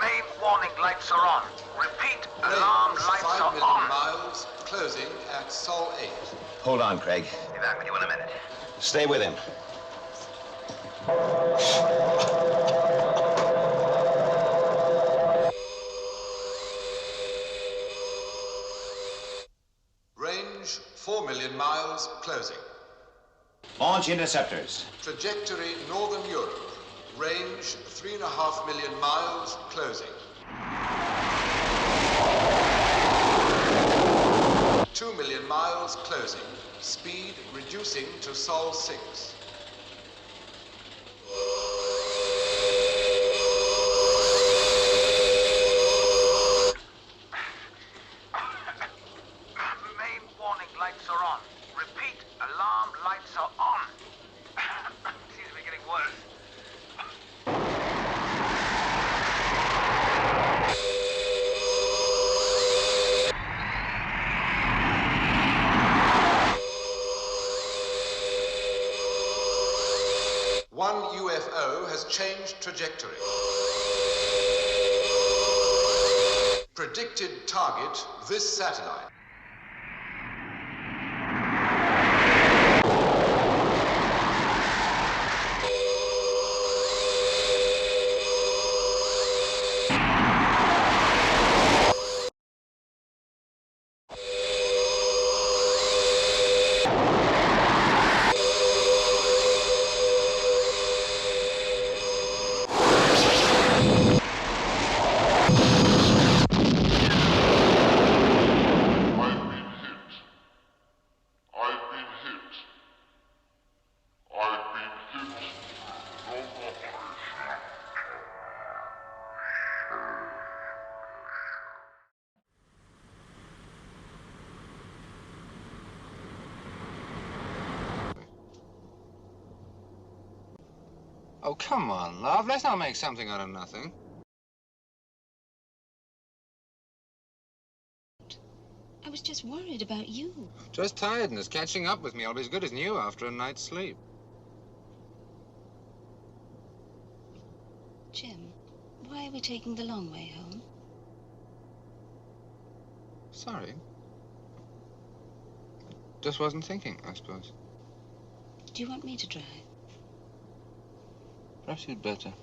Main warning lights are on. Repeat, alarm lights are 5 million on. miles, closing at Sol 8. Hold on, Craig. Be back with you in a minute. Stay with him. Range 4 million miles, closing. Launch interceptors. Trajectory Northern Europe. Range 3.5 million miles, closing. 2 million miles, closing. Speed reducing to Sol 6. Main warning lights are on. Repeat, alarm lights are on. Seems to be getting worse. One UFO has changed trajectory. Predicted target, this satellite. Oh, come on, love. Let's not make something out of nothing. I was just worried about you. Just tiredness catching up with me. I'll be as good as new after a night's sleep. Why are we taking the long way home? Sorry. Just wasn't thinking, I suppose. Do you want me to drive? Perhaps you'd better.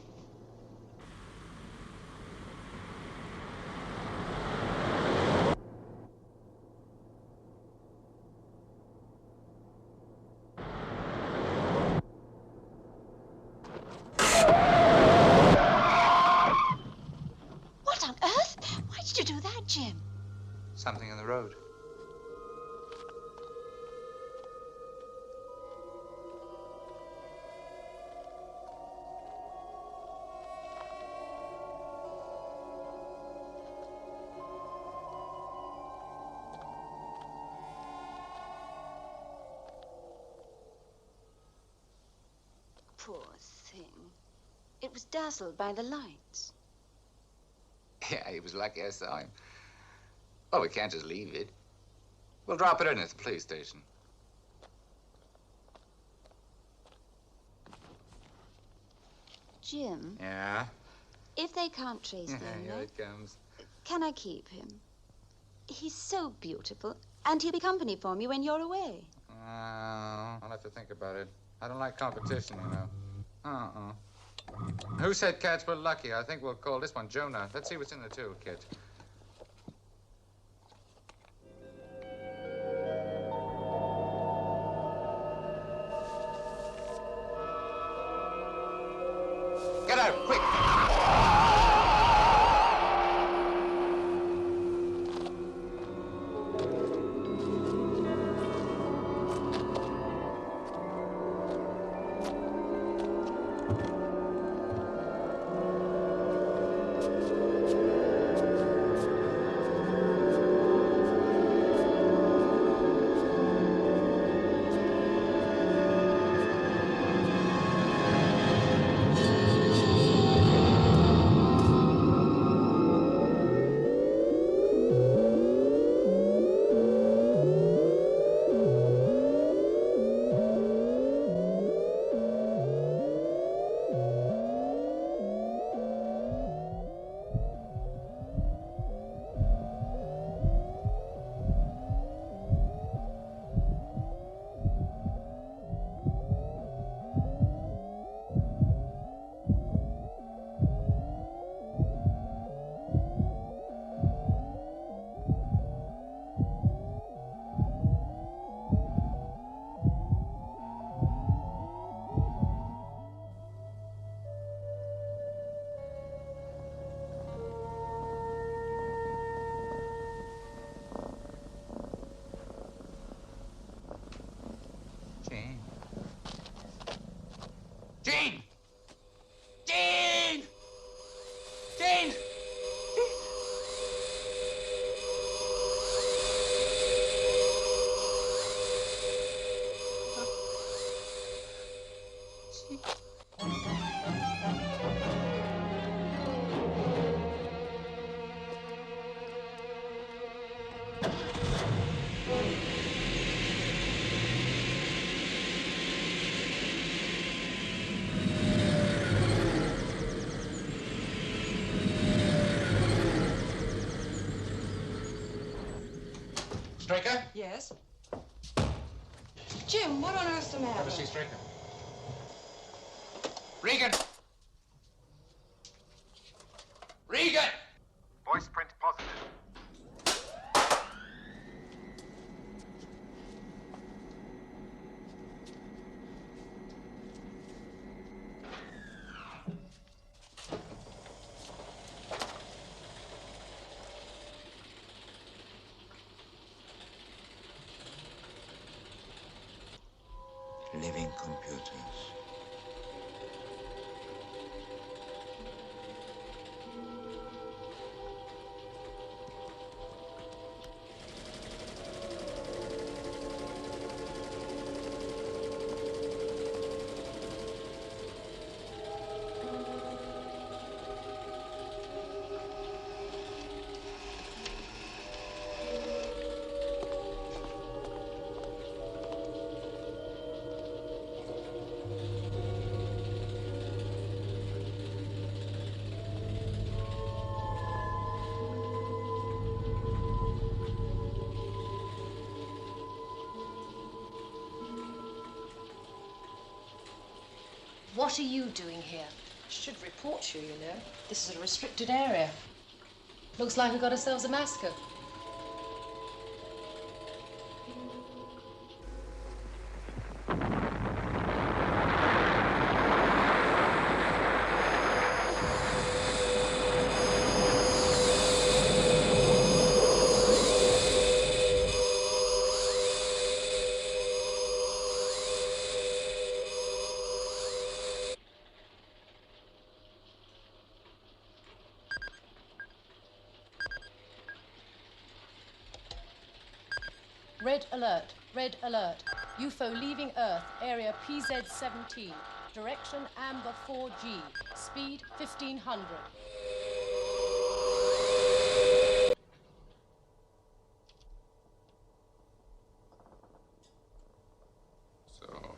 What on earth? Why did you do that, Jim? Something in the road. Poor thing. It was dazzled by the lights. Yeah, he was lucky I saw him. Well, we can't just leave it. We'll drop it in at the police station. Jim, Yeah? if they can't trace the Here owner, it comes. can I keep him? He's so beautiful, and he'll be company for me when you're away. I'll have to think about it. I don't like competition, you know. Who said cats were lucky? I think we'll call this one Jonah. Let's see what's in the toolkit. Get out, quick! Gene! Gene! Gene! Straker? Yes? Jim, what on earth's the matter? Have a seat, Straker. Regan! Regan! Voice print positive. Living computers. What are you doing here? I should report you, you know. This is a restricted area. Looks like we got ourselves a massacre. Red alert, red alert. UFO leaving Earth, area PZ-17. Direction Amber 4G. Speed 1500. So,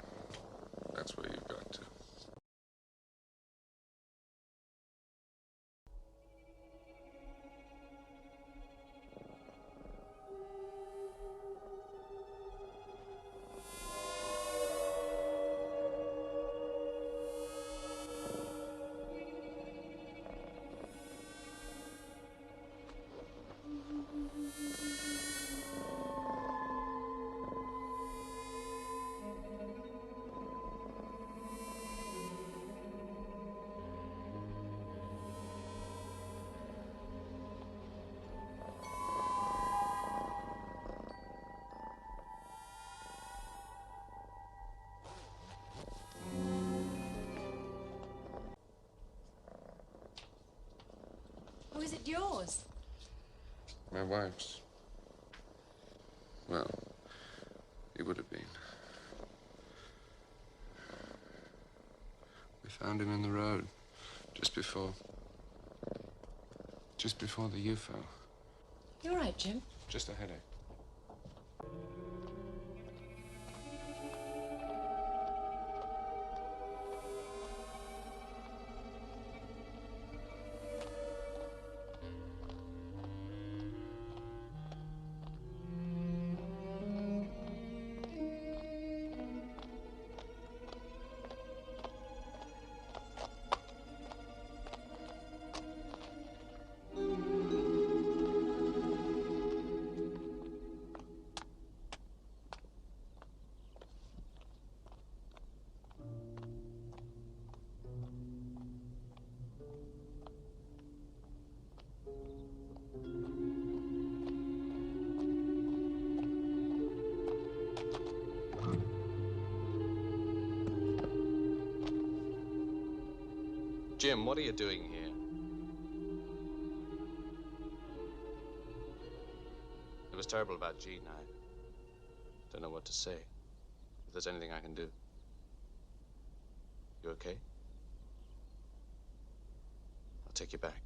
that's where you've got to. Oh, is it yours? My wife's. Well, it would have been. We found him in the road just before the UFO. You all right, Jim? Just a headache. Jim, what are you doing here? It was terrible about Jean. I don't know what to say. If there's anything I can do. You okay? I'll take you back.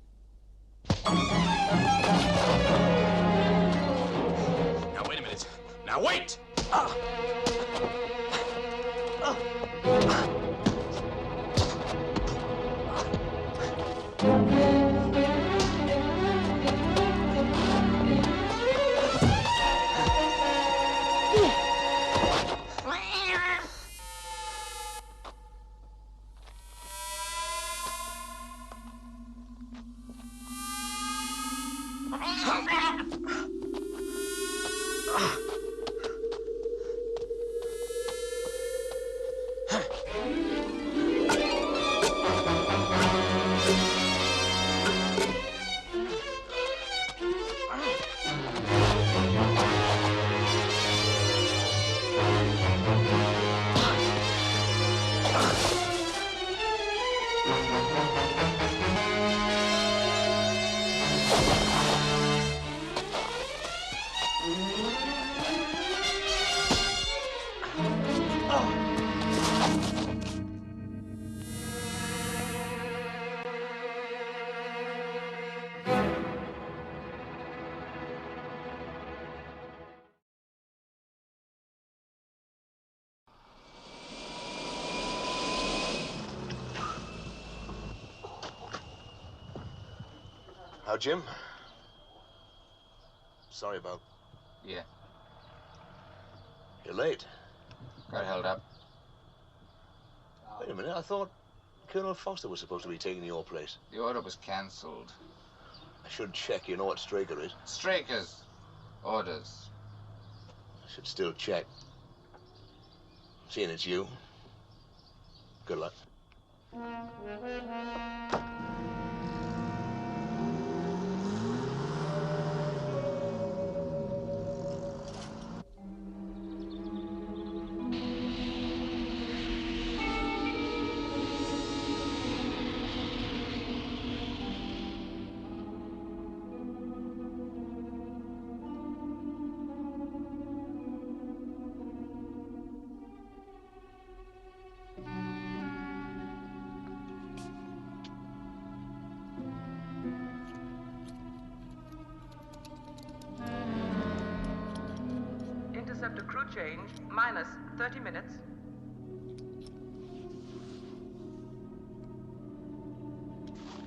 Now, wait a minute. Now, wait! How, Jim? Sorry about... Yeah. You're late. Got held up. Wait a minute, I thought... Colonel Foster was supposed to be taking your place. The order was cancelled. I should check. You know what Straker is? Straker's orders. I should still check. Seeing it's you. Good luck. Interceptor crew change, minus 30 minutes.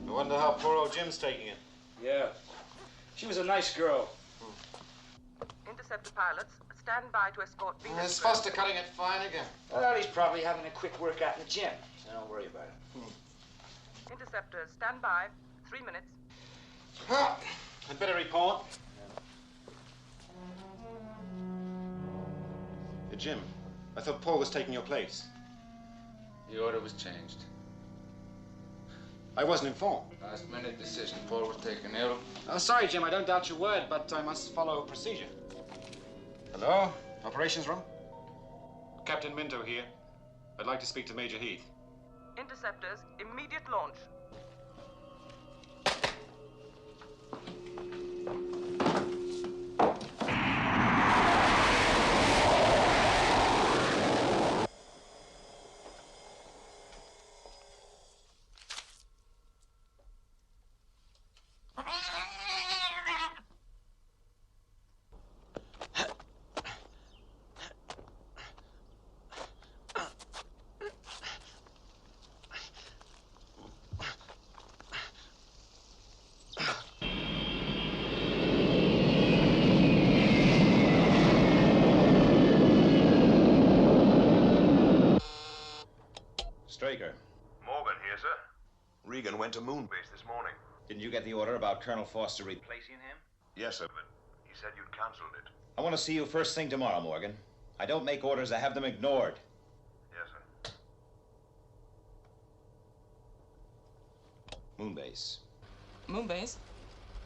I wonder how poor old Jim's taking it. Yeah. She was a nice girl. Interceptor pilots, stand by to escort Venus. Is Foster cutting it fine again? Well, he's probably having a quick workout in the gym, so don't worry about it. Interceptors, stand by. 3 minutes. I'd better report. Hey, Jim, I thought Paul was taking your place. The order was changed. I wasn't informed. Last minute decision. Paul was taken ill. Oh, sorry, Jim, I don't doubt your word, but I must follow procedure. Hello? Operations room? Captain Minto here. I'd like to speak to Major Heath. Interceptors, immediate launch. Straker. Morgan here, sir. Regan went to Moonbase this morning. Didn't you get the order about Colonel Foster replacing him? Yes, sir, but he said you'd cancelled it. I want to see you first thing tomorrow, Morgan. I don't make orders, I have them ignored. Yes, sir. Moonbase. Moonbase?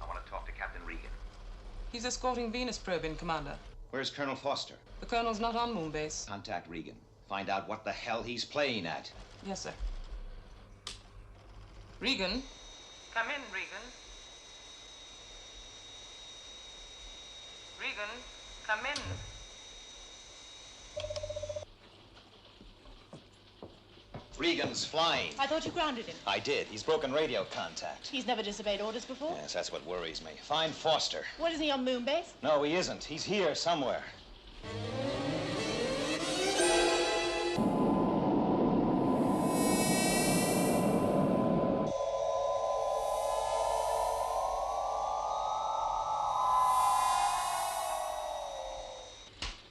I want to talk to Captain Regan. He's escorting Venus probe in, Commander. Where's Colonel Foster? The Colonel's not on Moonbase. Contact Regan. Find out what the hell he's playing at. Yes, sir. Regan? Come in, Regan. Regan, come in. Regan's flying. I thought you grounded him. I did. He's broken radio contact. He's never disobeyed orders before. Yes, that's what worries me. Find Foster. What, isn't he on Moonbase? No, he isn't. He's here somewhere.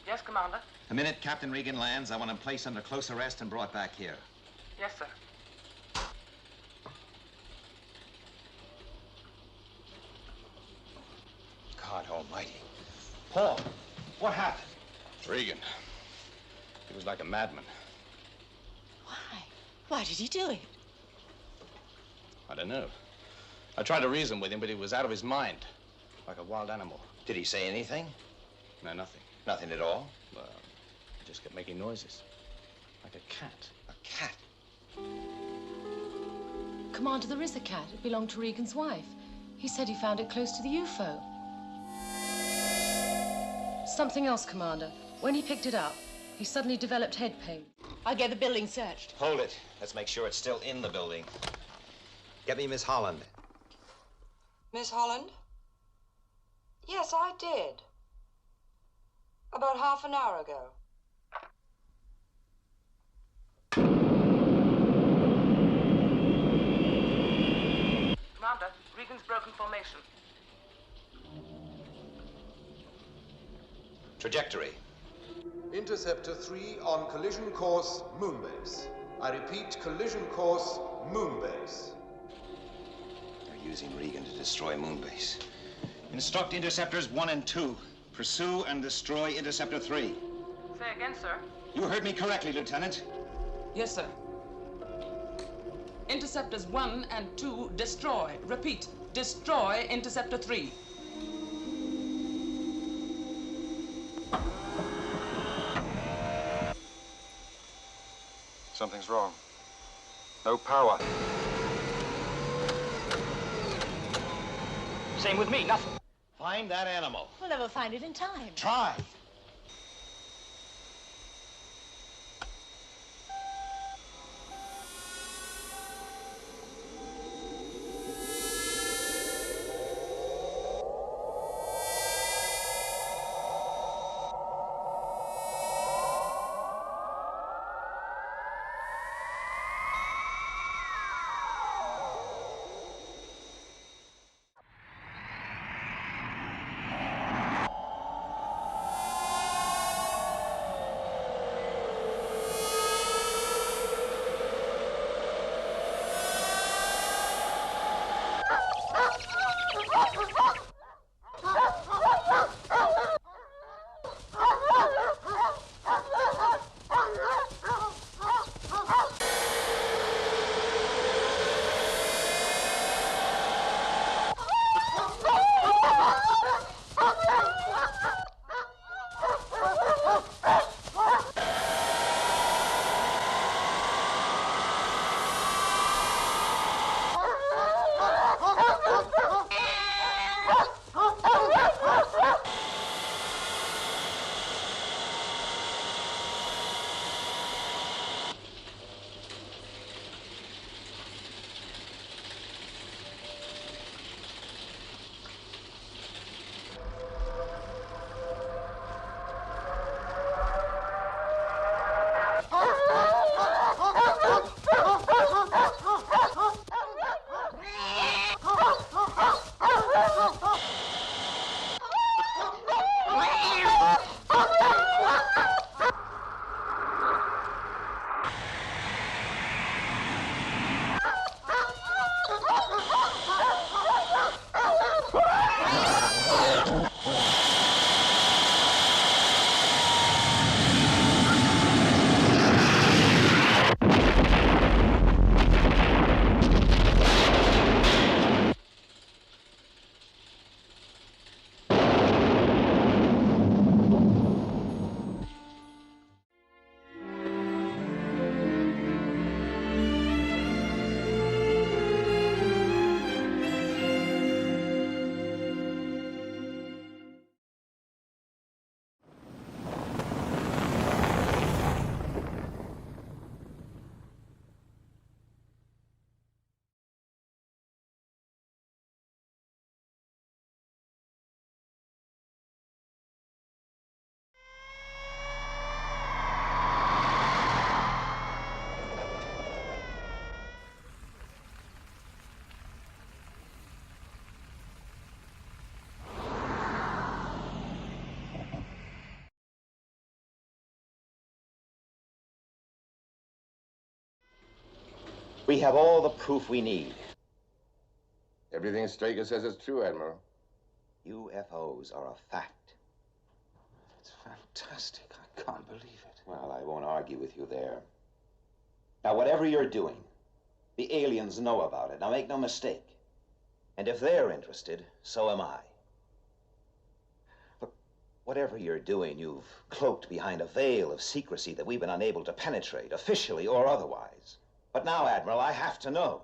Yes, Commander. The minute Captain Regan lands, I want him placed under close arrest and brought back here. Yes, sir. God almighty. Paul, what happened? Regan. He was like a madman. Why? Why did he do it? I don't know. I tried to reason with him, but he was out of his mind. Like a wild animal. Did he say anything? No, nothing. Nothing at all? Well, he just kept making noises. Like a cat. A cat? Commander, there is a cat. It belonged to Regan's wife. He said he found it close to the UFO. Something else, Commander. When he picked it up, he suddenly developed head pain. I'll get the building searched. Hold it. Let's make sure it's still in the building. Get me Miss Holland. Miss Holland? Yes, I did. About half an hour ago. Commander, Regan's broken formation. Trajectory. Interceptor 3 on collision course Moonbase. I repeat, collision course Moonbase. They're using Regan to destroy Moonbase. Instruct Interceptors 1 and 2. Pursue and destroy Interceptor 3. Say again, sir. You heard me correctly, Lieutenant. Yes, sir. Interceptors 1 and 2, destroy. Repeat, destroy Interceptor 3. Something's wrong. No power. Same with me, nothing. Find that animal. We'll never find it in time. Try. We have all the proof we need. Everything Straker says is true, Admiral. UFOs are a fact. It's fantastic. I can't believe it. Well, I won't argue with you there. Now, whatever you're doing, the aliens know about it. Now, make no mistake. And if they're interested, so am I. Look, whatever you're doing, you've cloaked behind a veil of secrecy that we've been unable to penetrate, officially or otherwise. But now, Admiral, I have to know.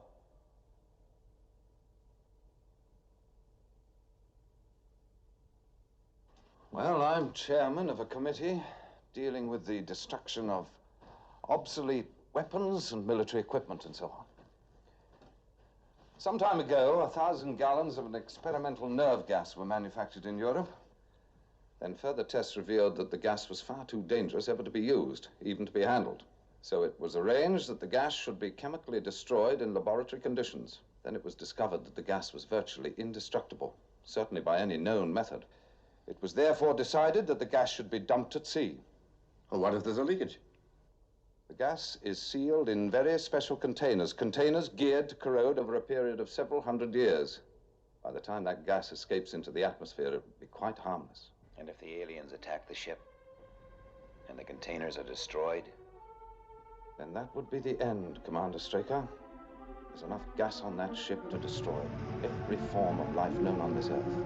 Well, I'm chairman of a committee dealing with the destruction of obsolete weapons and military equipment and so on. Some time ago, 1,000 gallons of an experimental nerve gas were manufactured in Europe. Then further tests revealed that the gas was far too dangerous ever to be used, even to be handled. So it was arranged that the gas should be chemically destroyed in laboratory conditions. Then it was discovered that the gas was virtually indestructible, certainly by any known method. It was therefore decided that the gas should be dumped at sea. Well, what if there's a leakage? The gas is sealed in very special containers, containers geared to corrode over a period of several hundred years. By the time that gas escapes into the atmosphere, it will be quite harmless. And if the aliens attack the ship and the containers are destroyed? Then that would be the end, Commander Straker. There's enough gas on that ship to destroy every form of life known on this Earth.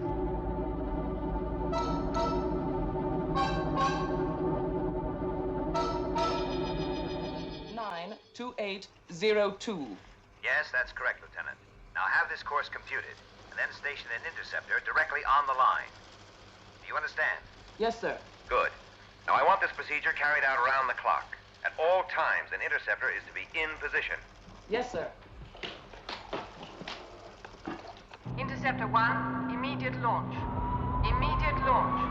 Nine 2802. Yes, that's correct, Lieutenant. Now have this course computed, and then station an interceptor directly on the line. Do you understand? Yes, sir. Good. Now I want this procedure carried out around the clock. At all times, an interceptor is to be in position. Yes, sir. Interceptor 1, immediate launch. Immediate launch.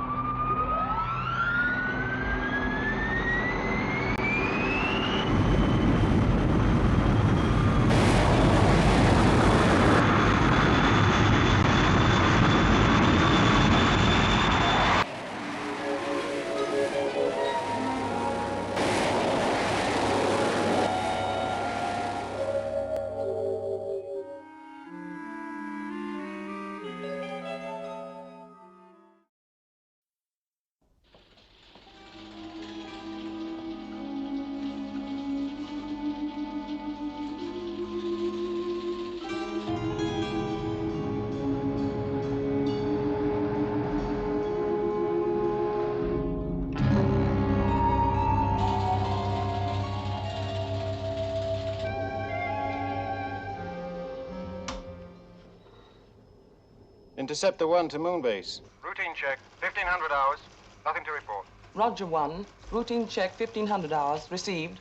Interceptor 1 to Moonbase. Routine check, 1500 hours. Nothing to report. Roger 1. Routine check 1500 hours. Received.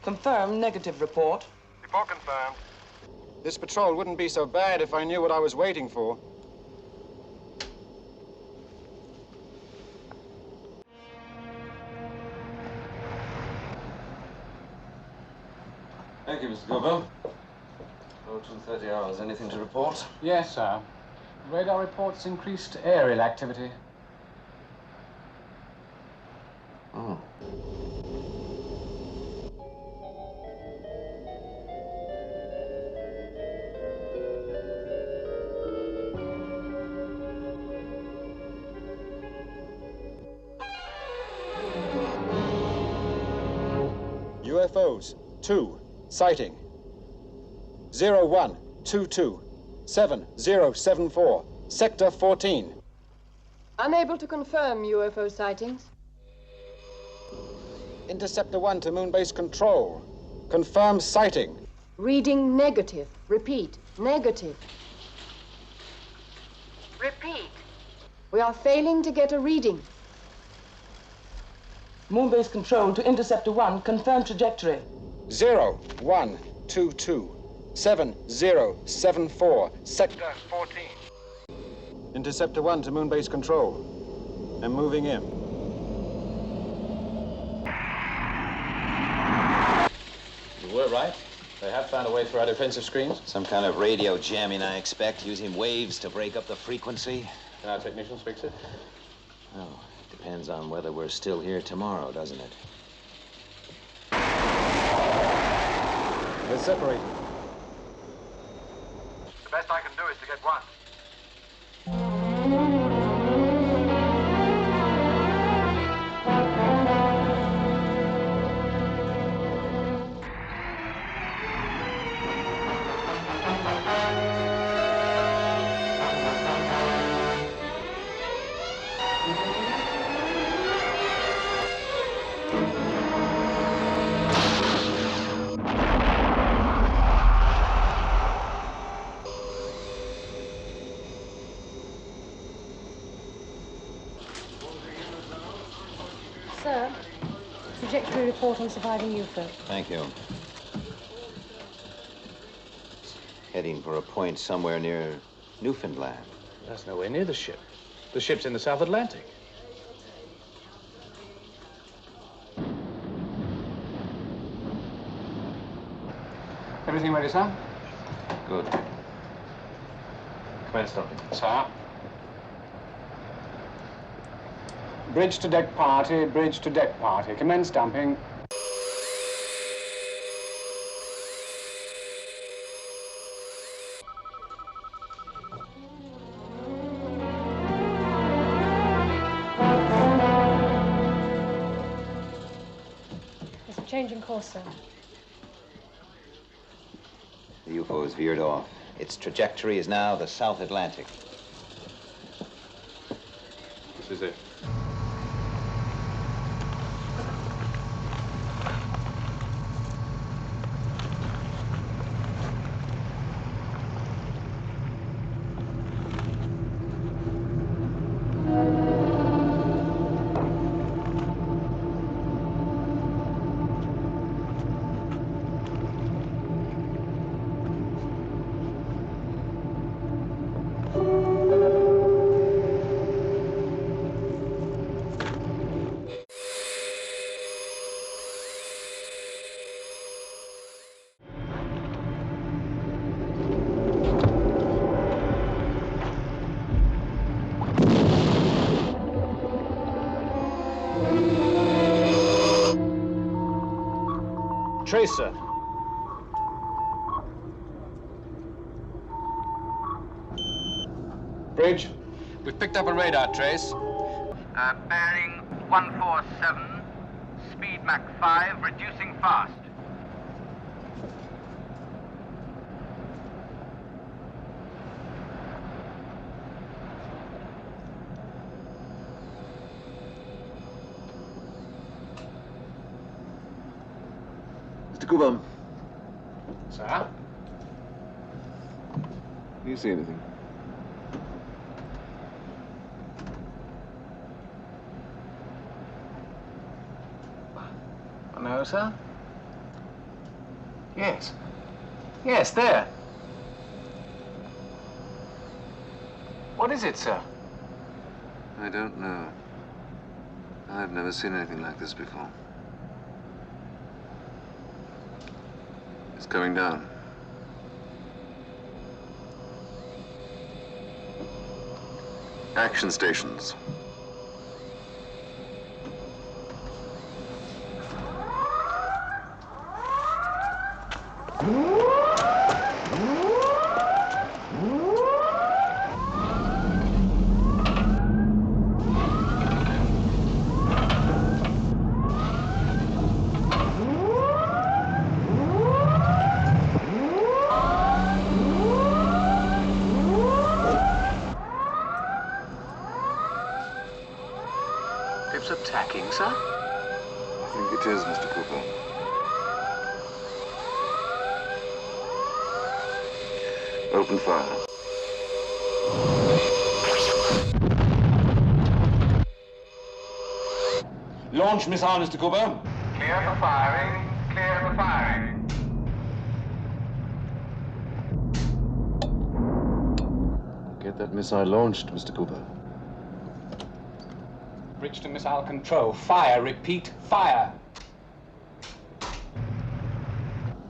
Confirm negative report. Report confirmed. This patrol wouldn't be so bad if I knew what I was waiting for. Thank you, Mr. Governor. 2:30 hours. Anything to report? Yes, sir. Radar reports increased aerial activity. Oh. UFOs, 2, sighting. 01227074, Sector 14. Unable to confirm UFO sightings. Interceptor 1 to Moonbase Control. Confirm sighting. Reading negative. Repeat, negative. Repeat. We are failing to get a reading. Moonbase Control to Interceptor 1. Confirm trajectory. 01227074, Sector 14. Interceptor 1 to Moonbase Control. I'm moving in. You were right. They have found a way through our defensive screens. Some kind of radio jamming, I expect, using waves to break up the frequency. Can our technicians fix it? Oh, depends on whether we're still here tomorrow, doesn't it? We're separating. The best I can do is to get one. Sir, trajectory report on surviving UFO. Thank you. Heading for a point somewhere near Newfoundland. That's nowhere near the ship. The ship's in the South Atlantic. Everything ready, sir? Good. Commence stopping. Sir? Bridge to deck party, bridge to deck party. Commence dumping. There's a change in course, sir. The UFO has veered off. Its trajectory is now the South Atlantic. This is it. Tracer. Bridge. We've picked up a radar trace. Bearing 147, speed Mach 5, reducing fast. Mr. Cooper. Sir? Do you see anything? No, sir. Yes. Yes, there. What is it, sir? I don't know. I've never seen anything like this before. It's going down. Action stations. It's attacking, sir? I think it is, Mr. Cooper. Open fire. Launch missile, Mr. Cooper. Clear for firing, clear for firing. Get that missile launched, Mr. Cooper. Bridge to missile control. Fire, repeat, fire.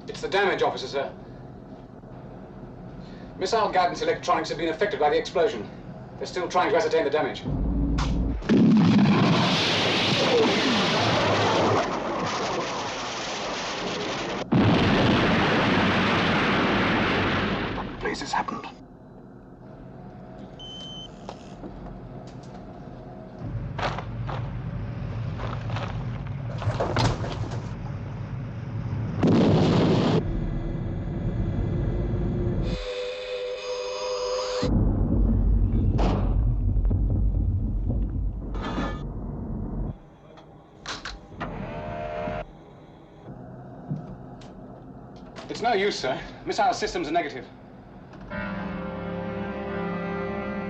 It's the damage, officer, sir. Missile guidance electronics have been affected by the explosion. They're still trying to ascertain the damage. What in blazes happened? It's no use, sir. Missile systems are negative.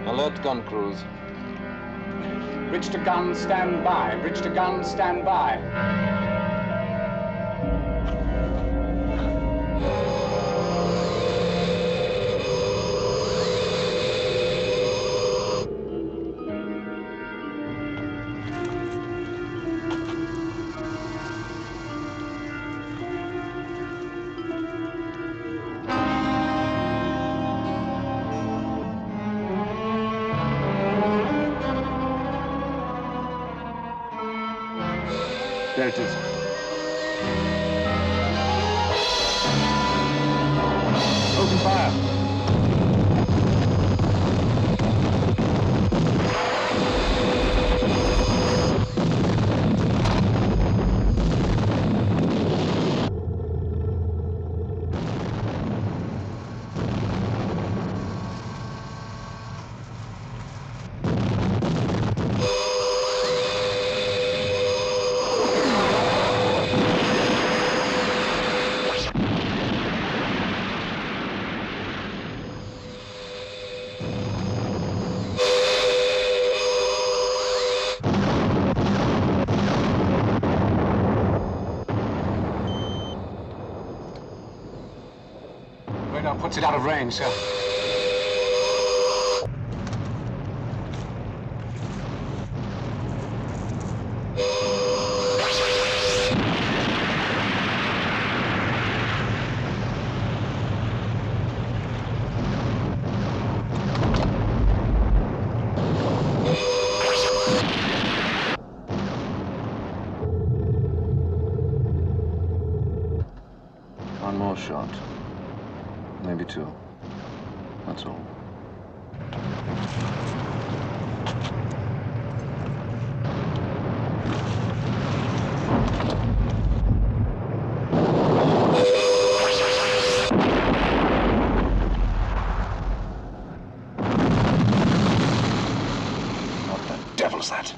Alert gun crews. Bridge to gun, stand by. Bridge to gun, stand by. There it is. Open fire. Radar puts it out of range, sir. One more shot. Maybe two. That's all. What the devil's that?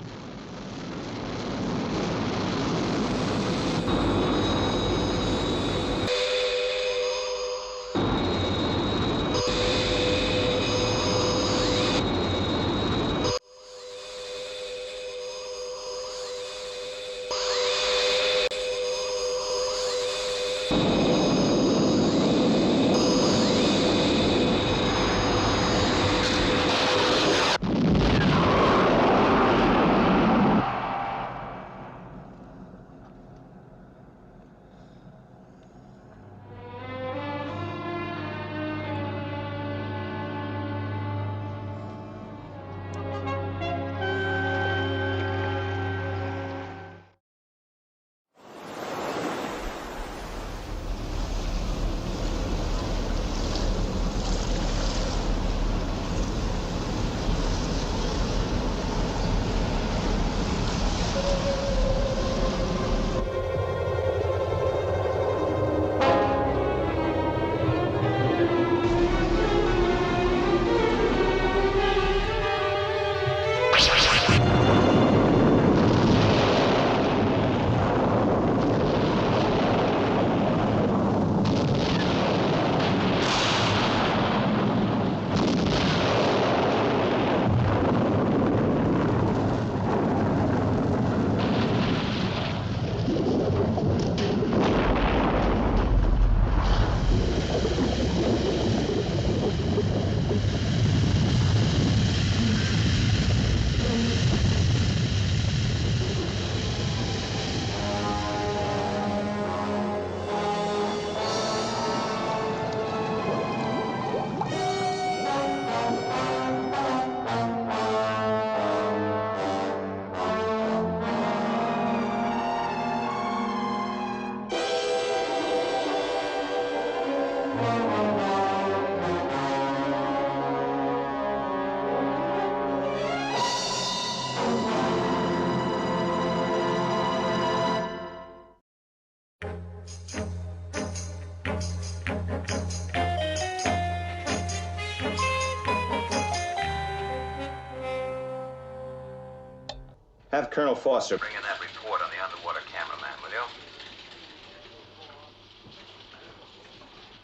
Have Colonel Foster Bring in that report on the underwater cameraman, will you?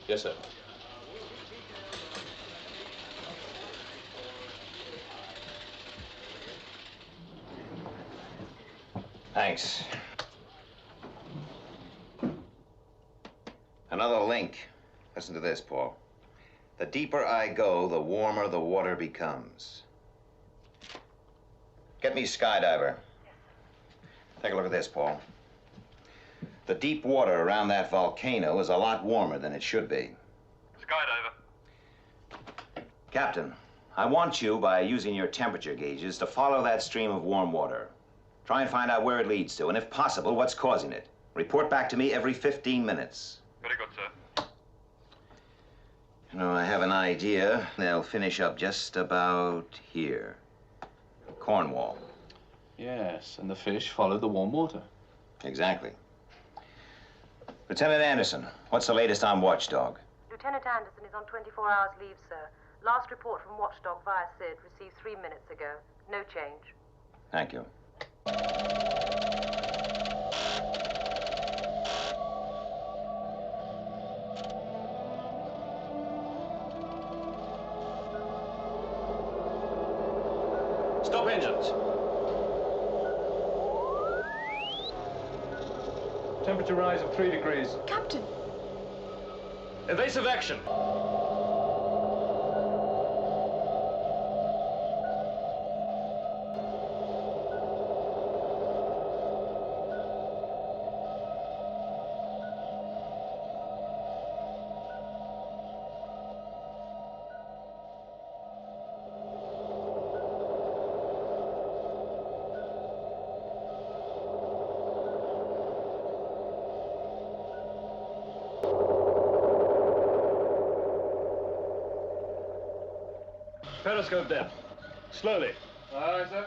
Yes, sir. Thanks. Another link. Listen to this, Paul. The deeper I go, the warmer the water becomes. Get me skydiver. Take a look at this, Paul. The deep water around that volcano is a lot warmer than it should be. Skydiver. Captain, I want you, by using your temperature gauges, to follow that stream of warm water. Try and find out where it leads to, and if possible, what's causing it. Report back to me every 15 minutes. Very good, sir. You know, I have an idea. They'll finish up just about here. Cornwall. Yes, and the fish follow the warm water. Exactly. Lieutenant Anderson, what's the latest on Watchdog? Lieutenant Anderson is on 24 hours leave, sir. Last report from Watchdog via SID received 3 minutes ago. No change. Thank you. Stop engines. Temperature rise of 3 degrees. Captain! Evasive action. Periscope depth. Slowly. Aye, sir.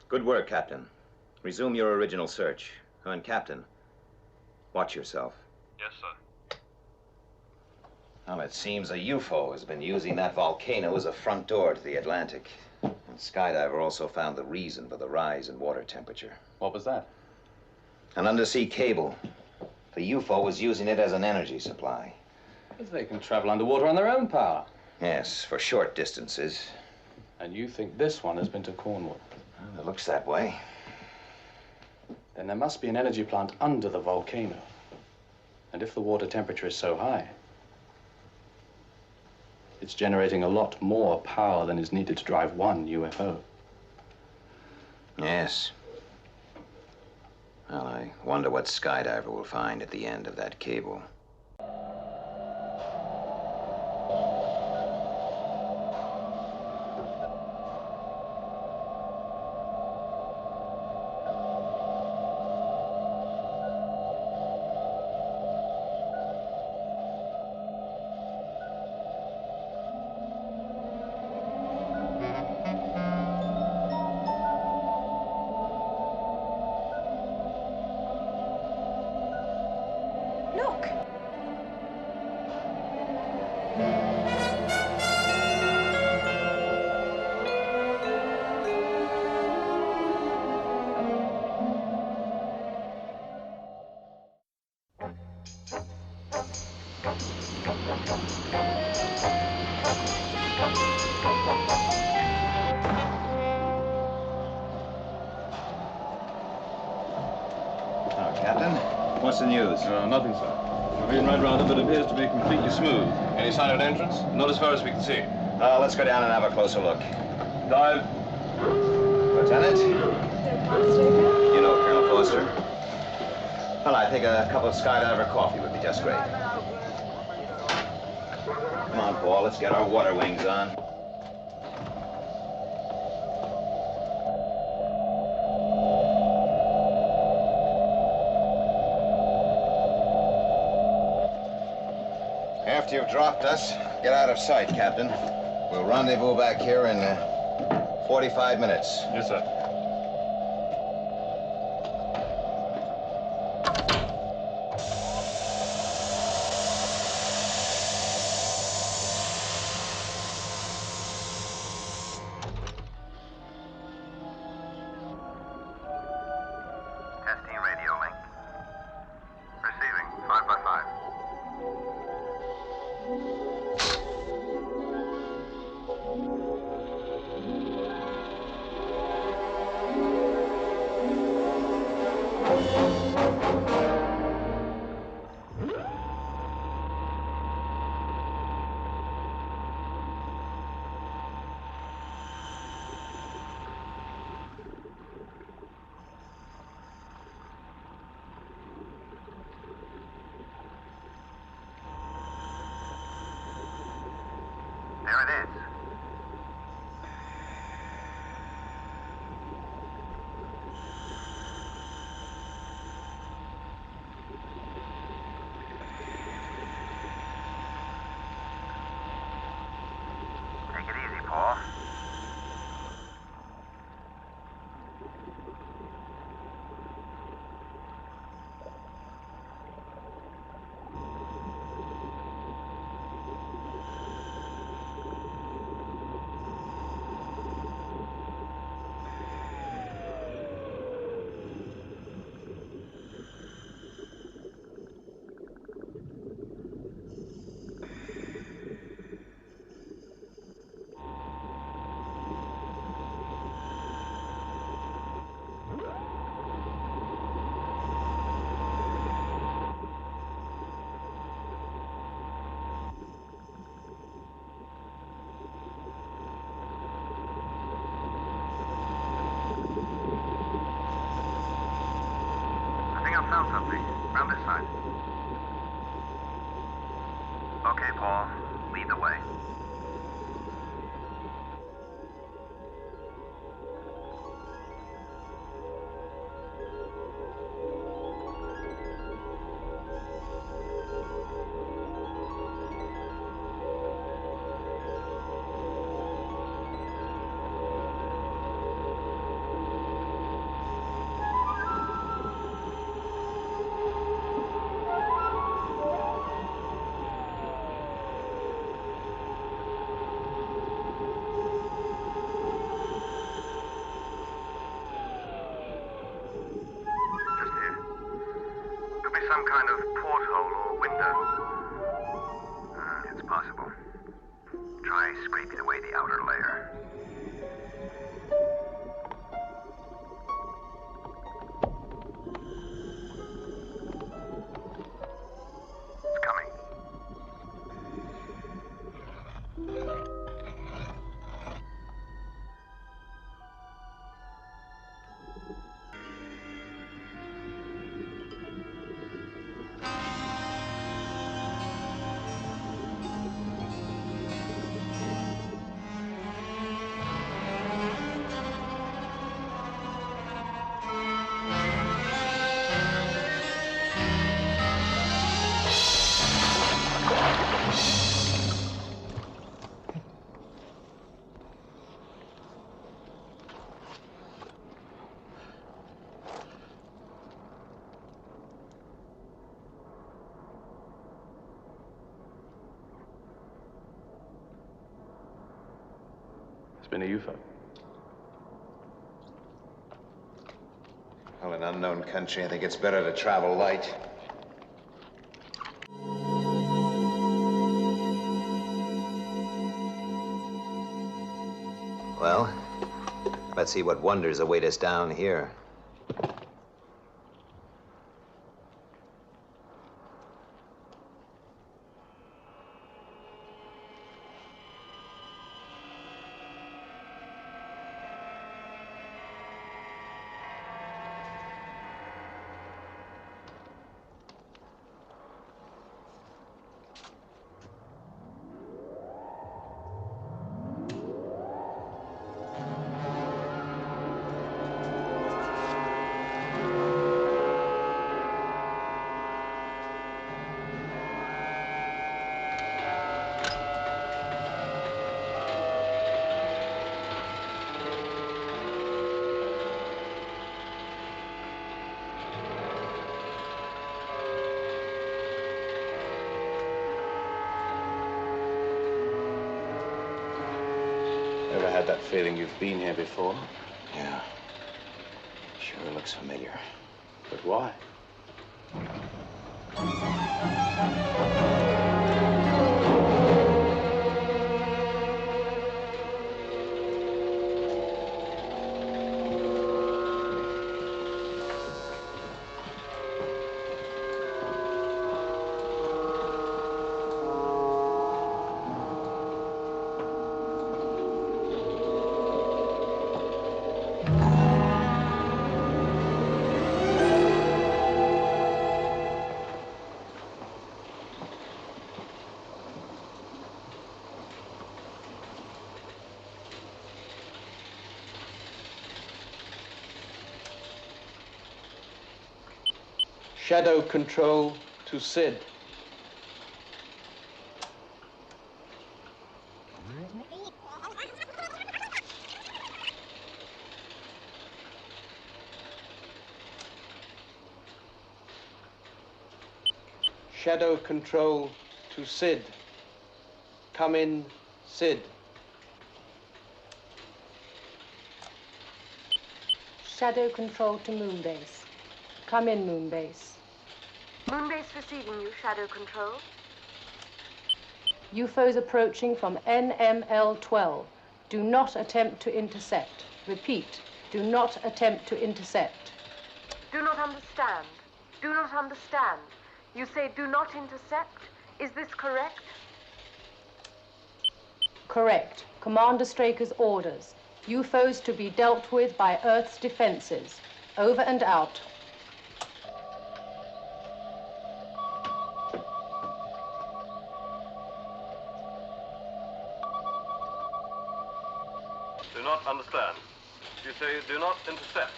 Good work, Captain. Resume your original search. Oh, and Captain, watch yourself. Yes, sir. Well, it seems a UFO has been using that volcano as a front door to the Atlantic. And Skydiver also found the reason for the rise in water temperature. What was that? An undersea cable. The UFO was using it as an energy supply. But they can travel underwater on their own power. Yes, for short distances. And you think this one has been to Cornwall? Well, it looks that way. Then there must be an energy plant under the volcano. And if the water temperature is so high, it's generating a lot more power than is needed to drive one UFO. Yes. Well, I wonder what Skydiver will find at the end of that cable. Look! Captain, what's the news? Nothing, sir. We've been right round it, but it appears to be completely smooth. Any sign of an entrance? Not as far as we can see. Let's go down and have a closer look. Dive. Lieutenant? You know Colonel Foster. Well, I think a cup of Skydiver coffee would be just great. Come on, Paul, let's get our water wings on. After you've dropped us, get out of sight, Captain. We'll rendezvous back here in 45 minutes. Yes, sir. Try scraping away the outer layer. It's coming. It's been a UFO. Well, in unknown country, I think it's better to travel light. Well, let's see what wonders await us down here. Ever had that feeling you've been here before? Yeah. Sure looks familiar. But why? Shadow control to SID. Shadow control to SID. Come in, SID. Shadow control to Moonbase. Come in, Moonbase. Moonbase receiving you, Shadow Control. UFOs approaching from NML-12. Do not attempt to intercept. Repeat, do not attempt to intercept. Do not understand. Do not understand. You say do not intercept. Is this correct? Correct. Commander Straker's orders. UFOs to be dealt with by Earth's defenses. Over and out. Do not understand. You say do not intercept.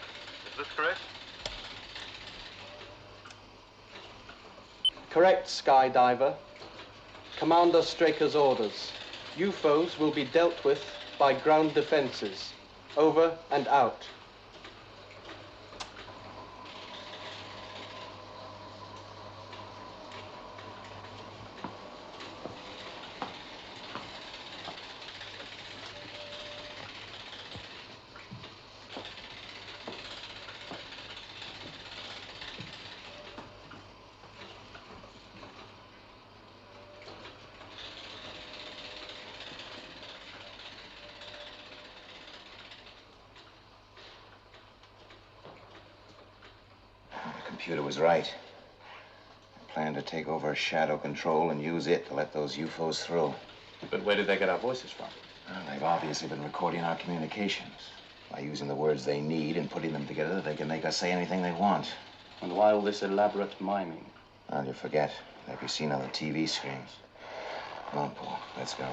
Is this correct? Correct, Skydiver. Commander Straker's orders. UFOs will be dealt with by ground defenses. Over and out. computer was right. I plan to take over SHADO control and use it to let those UFOs through. But where did they get our voices from? Well, they've obviously been recording our communications. By using the words they need and putting them together, they can make us say anything they want. And why all this elaborate miming? Well, you forget. They'll be seen on the TV screens. Come on, Paul. Let's go.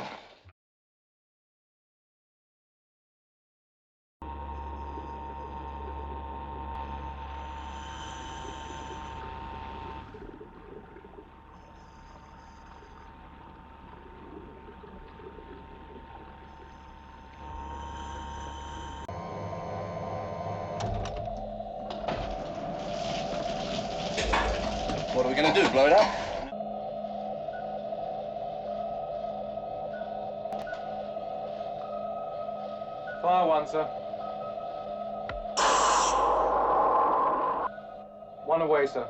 What are we going to do, blow it up? Fire one, sir. One away, sir.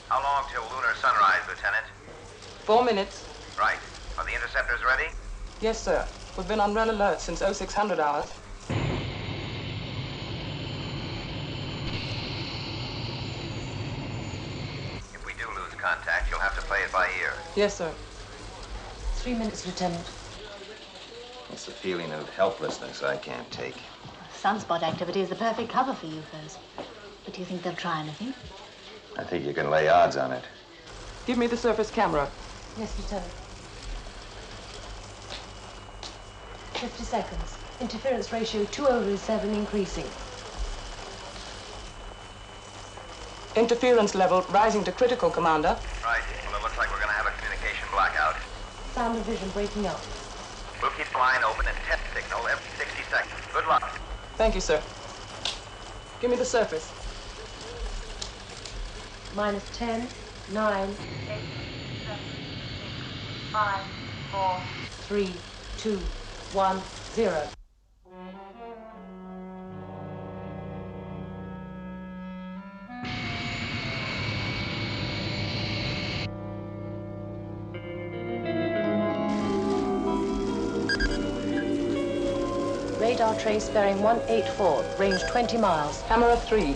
How long till lunar sunrise, Lieutenant? 4 minutes. Right. Are the interceptors ready? Yes, sir. We've been on red alert since 0600 hours. If we do lose contact, you'll have to play it by ear. Yes, sir. 3 minutes, Lieutenant. It's the feeling of helplessness I can't take. Sunspot activity is the perfect cover for UFOs. But do you think they'll try anything? I think you can lay odds on it. Give me the surface camera. Yes, Lieutenant. 50 seconds. Interference ratio 2/7 increasing. Interference level rising to critical, Commander. Right. Well, it looks like we're going to have a communication blackout. Sound and vision breaking up. We'll keep the line open and test signal every 60 seconds. Good luck. Thank you, sir. Give me the surface. Minus 10, 9, 8, 7, 6, 5, 4, 3, 2, 1, 0. Radar trace bearing 184, range 20 miles. Camera 3.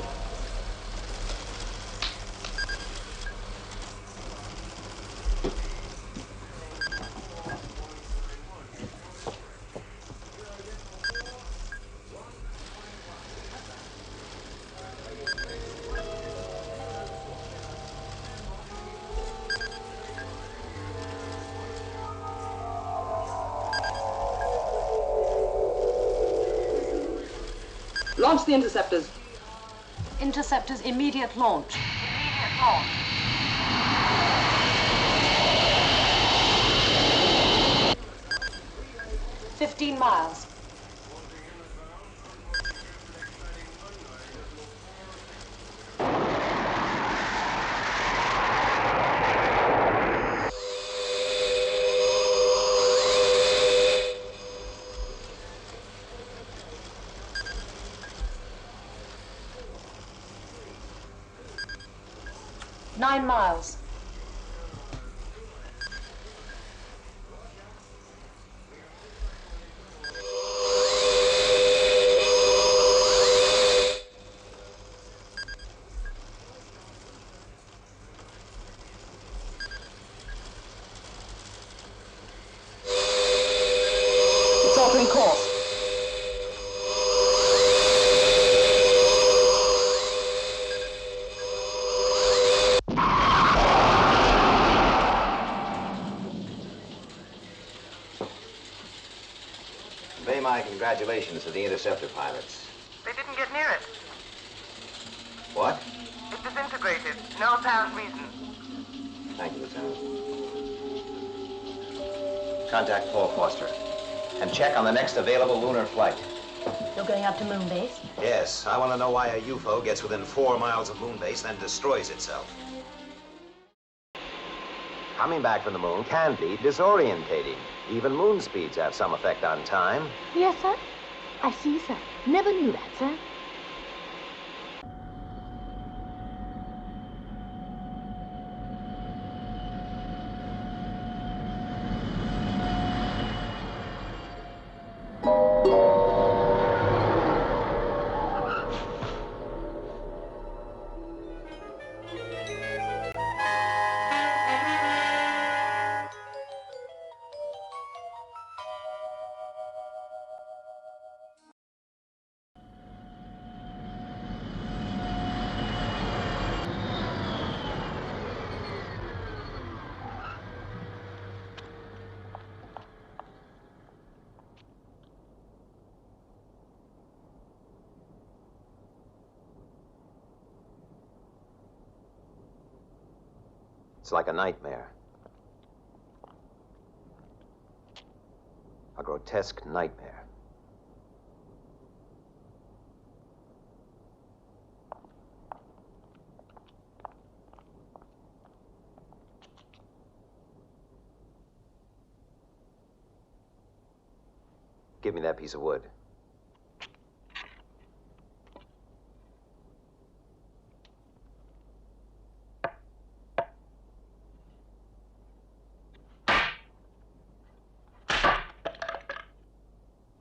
Launch the interceptors. Interceptors immediate launch. Immediate launch. 15 miles. Nine miles. It's altering course. Convey my congratulations to the interceptor pilots. They didn't get near it. What? It disintegrated. No apparent reason. Thank you, Lieutenant. Contact Paul Foster and check on the next available lunar flight. You're going up to moon base? Yes, I want to know why a UFO gets within 4 miles of moon base, then destroys itself. Coming back from the moon can be disorientating. Even moon speeds have some effect on time. Yes, sir. I see, sir. Never knew that, sir. It's like a nightmare. A grotesque nightmare. Give me that piece of wood.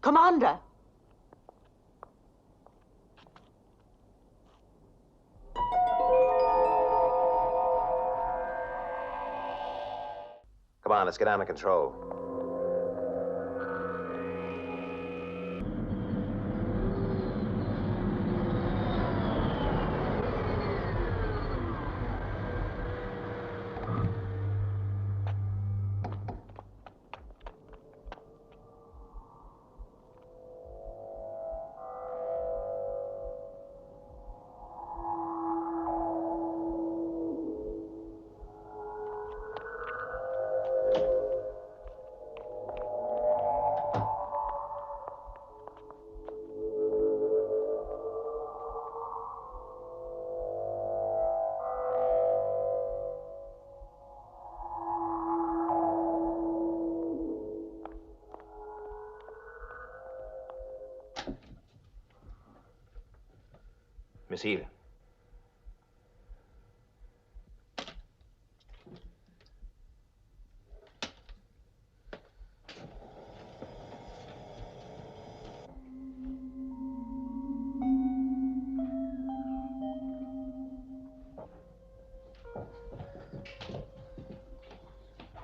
Commander! Come on, let's get down to control. Miss Eva.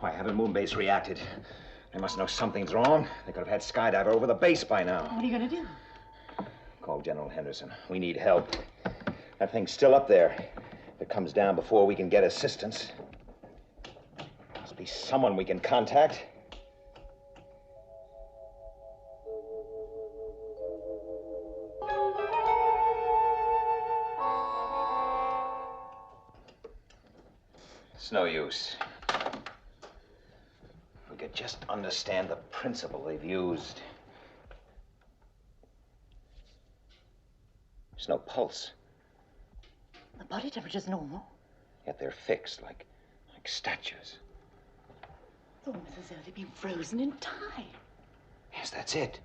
Why haven't Moonbase reacted? They must know something's wrong. They could have had Skydiver over the base by now. What are you going to do? Call General Henderson. We need help. That thing's still up there. If it comes down before we can get assistance, must be someone we can contact. It's no use. If we could just understand the principle they've used. There's no pulse. The body temperature's normal. Yet they're fixed like statues. It's almost as though they've been frozen in time. Yes, that's it.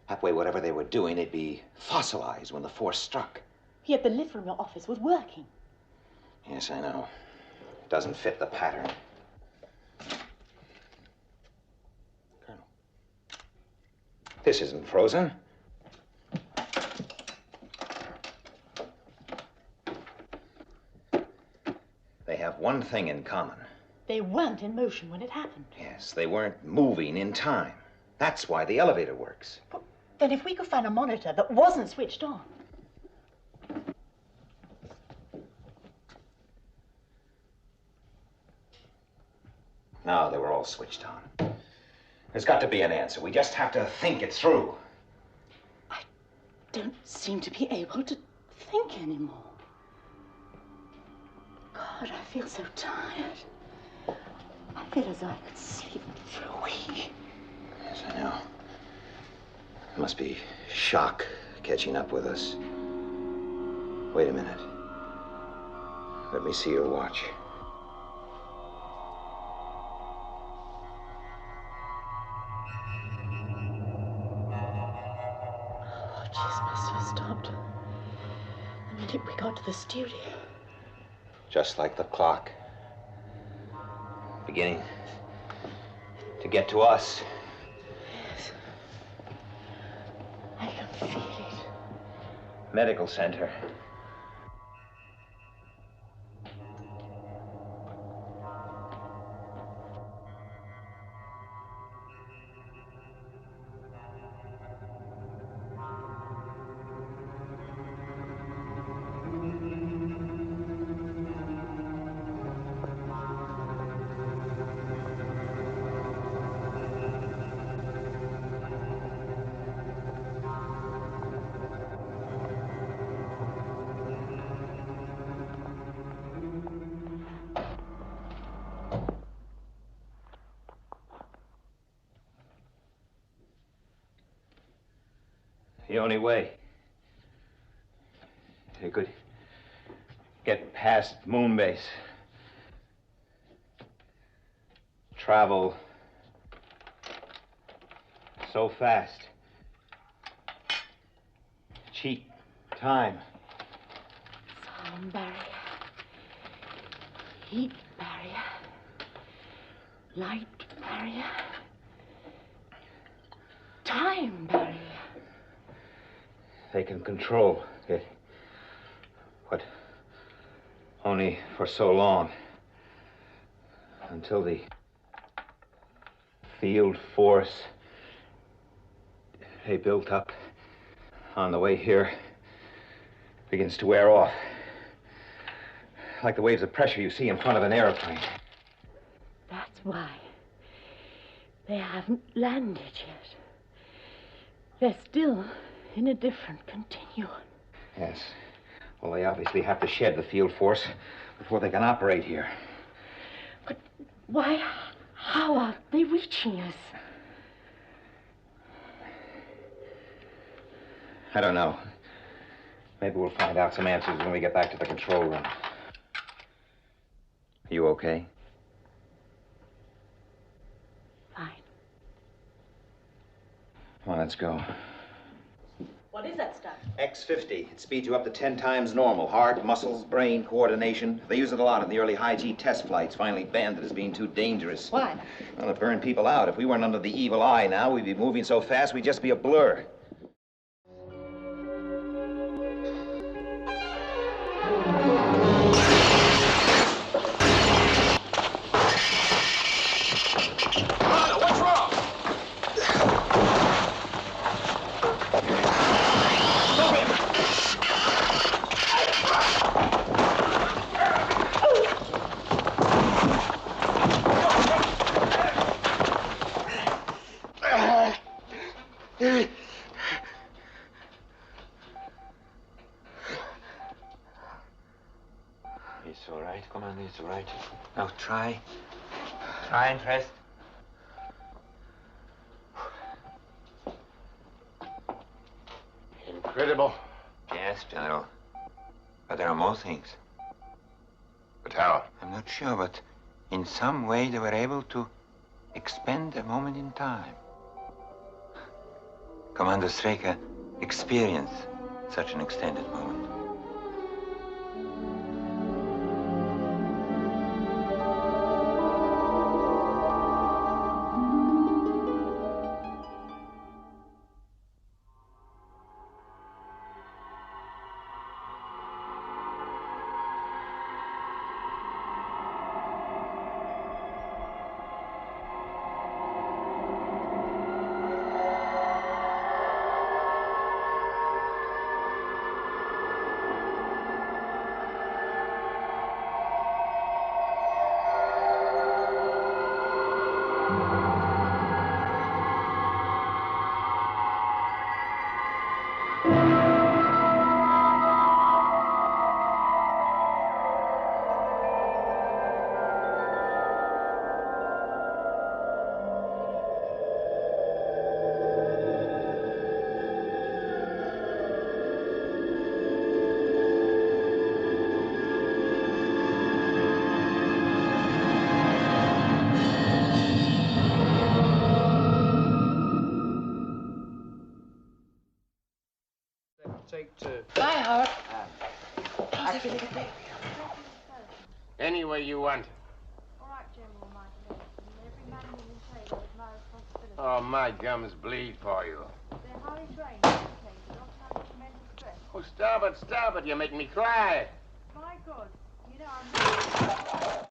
That way, whatever they were doing, they'd be fossilized when the force struck. Yet the lift from your office was working. Yes, I know. It doesn't fit the pattern. Colonel. This isn't frozen. They have one thing in common. They weren't in motion when it happened. Yes, they weren't moving in time. That's why the elevator works. But then if we could find a monitor that wasn't switched on. No, they were all switched on. There's got to be an answer. We just have to think it through. I don't seem to be able to think anymore. God, God, I feel so tired. I feel as though I could sleep for a week. Yes, I know. It must be shock catching up with us. Wait a minute. Let me see your watch. Watches must have stopped the minute we got to the studio. Just like the clock. Beginning to get to us. Yes. I can feel it. Medical center. The only way you could get past moon base, travel so fast, cheat time. Sound barrier, heat barrier, light barrier, time barrier. They can control it, but only for so long, until the field force they built up on the way here begins to wear off, like the waves of pressure you see in front of an airplane. That's why they haven't landed yet. They're still in a different continuum. Yes. Well, they obviously have to shed the field force before they can operate here. But why? How are they reaching us? I don't know. Maybe we'll find out some answers when we get back to the control room. You okay? Fine. Come on, let's go. What is that stuff? X50. It speeds you up to 10 times normal. Heart, muscles, brain, coordination. They use it a lot in the early high-G test flights, finally banned it as being too dangerous. Why? Well, it burned people out. If we weren't under the evil eye now, we'd be moving so fast we'd just be a blur. It's all right, Commander, it's all right. Now try. Try and rest. Incredible. Yes, General. But there are more things. But how? I'm not sure, but in some way they were able to expand a moment in time. Commander Straker experienced such an extended moment. Bye, Howard. How's everything at Brough? Any way you want. All right, General, Michael. Every man, woman, tailor is my responsibility. Oh, my gums bleed for you. They're highly trained, educated, often under tremendous stress. Oh, stop it, you make me cry. My God, you know, I'm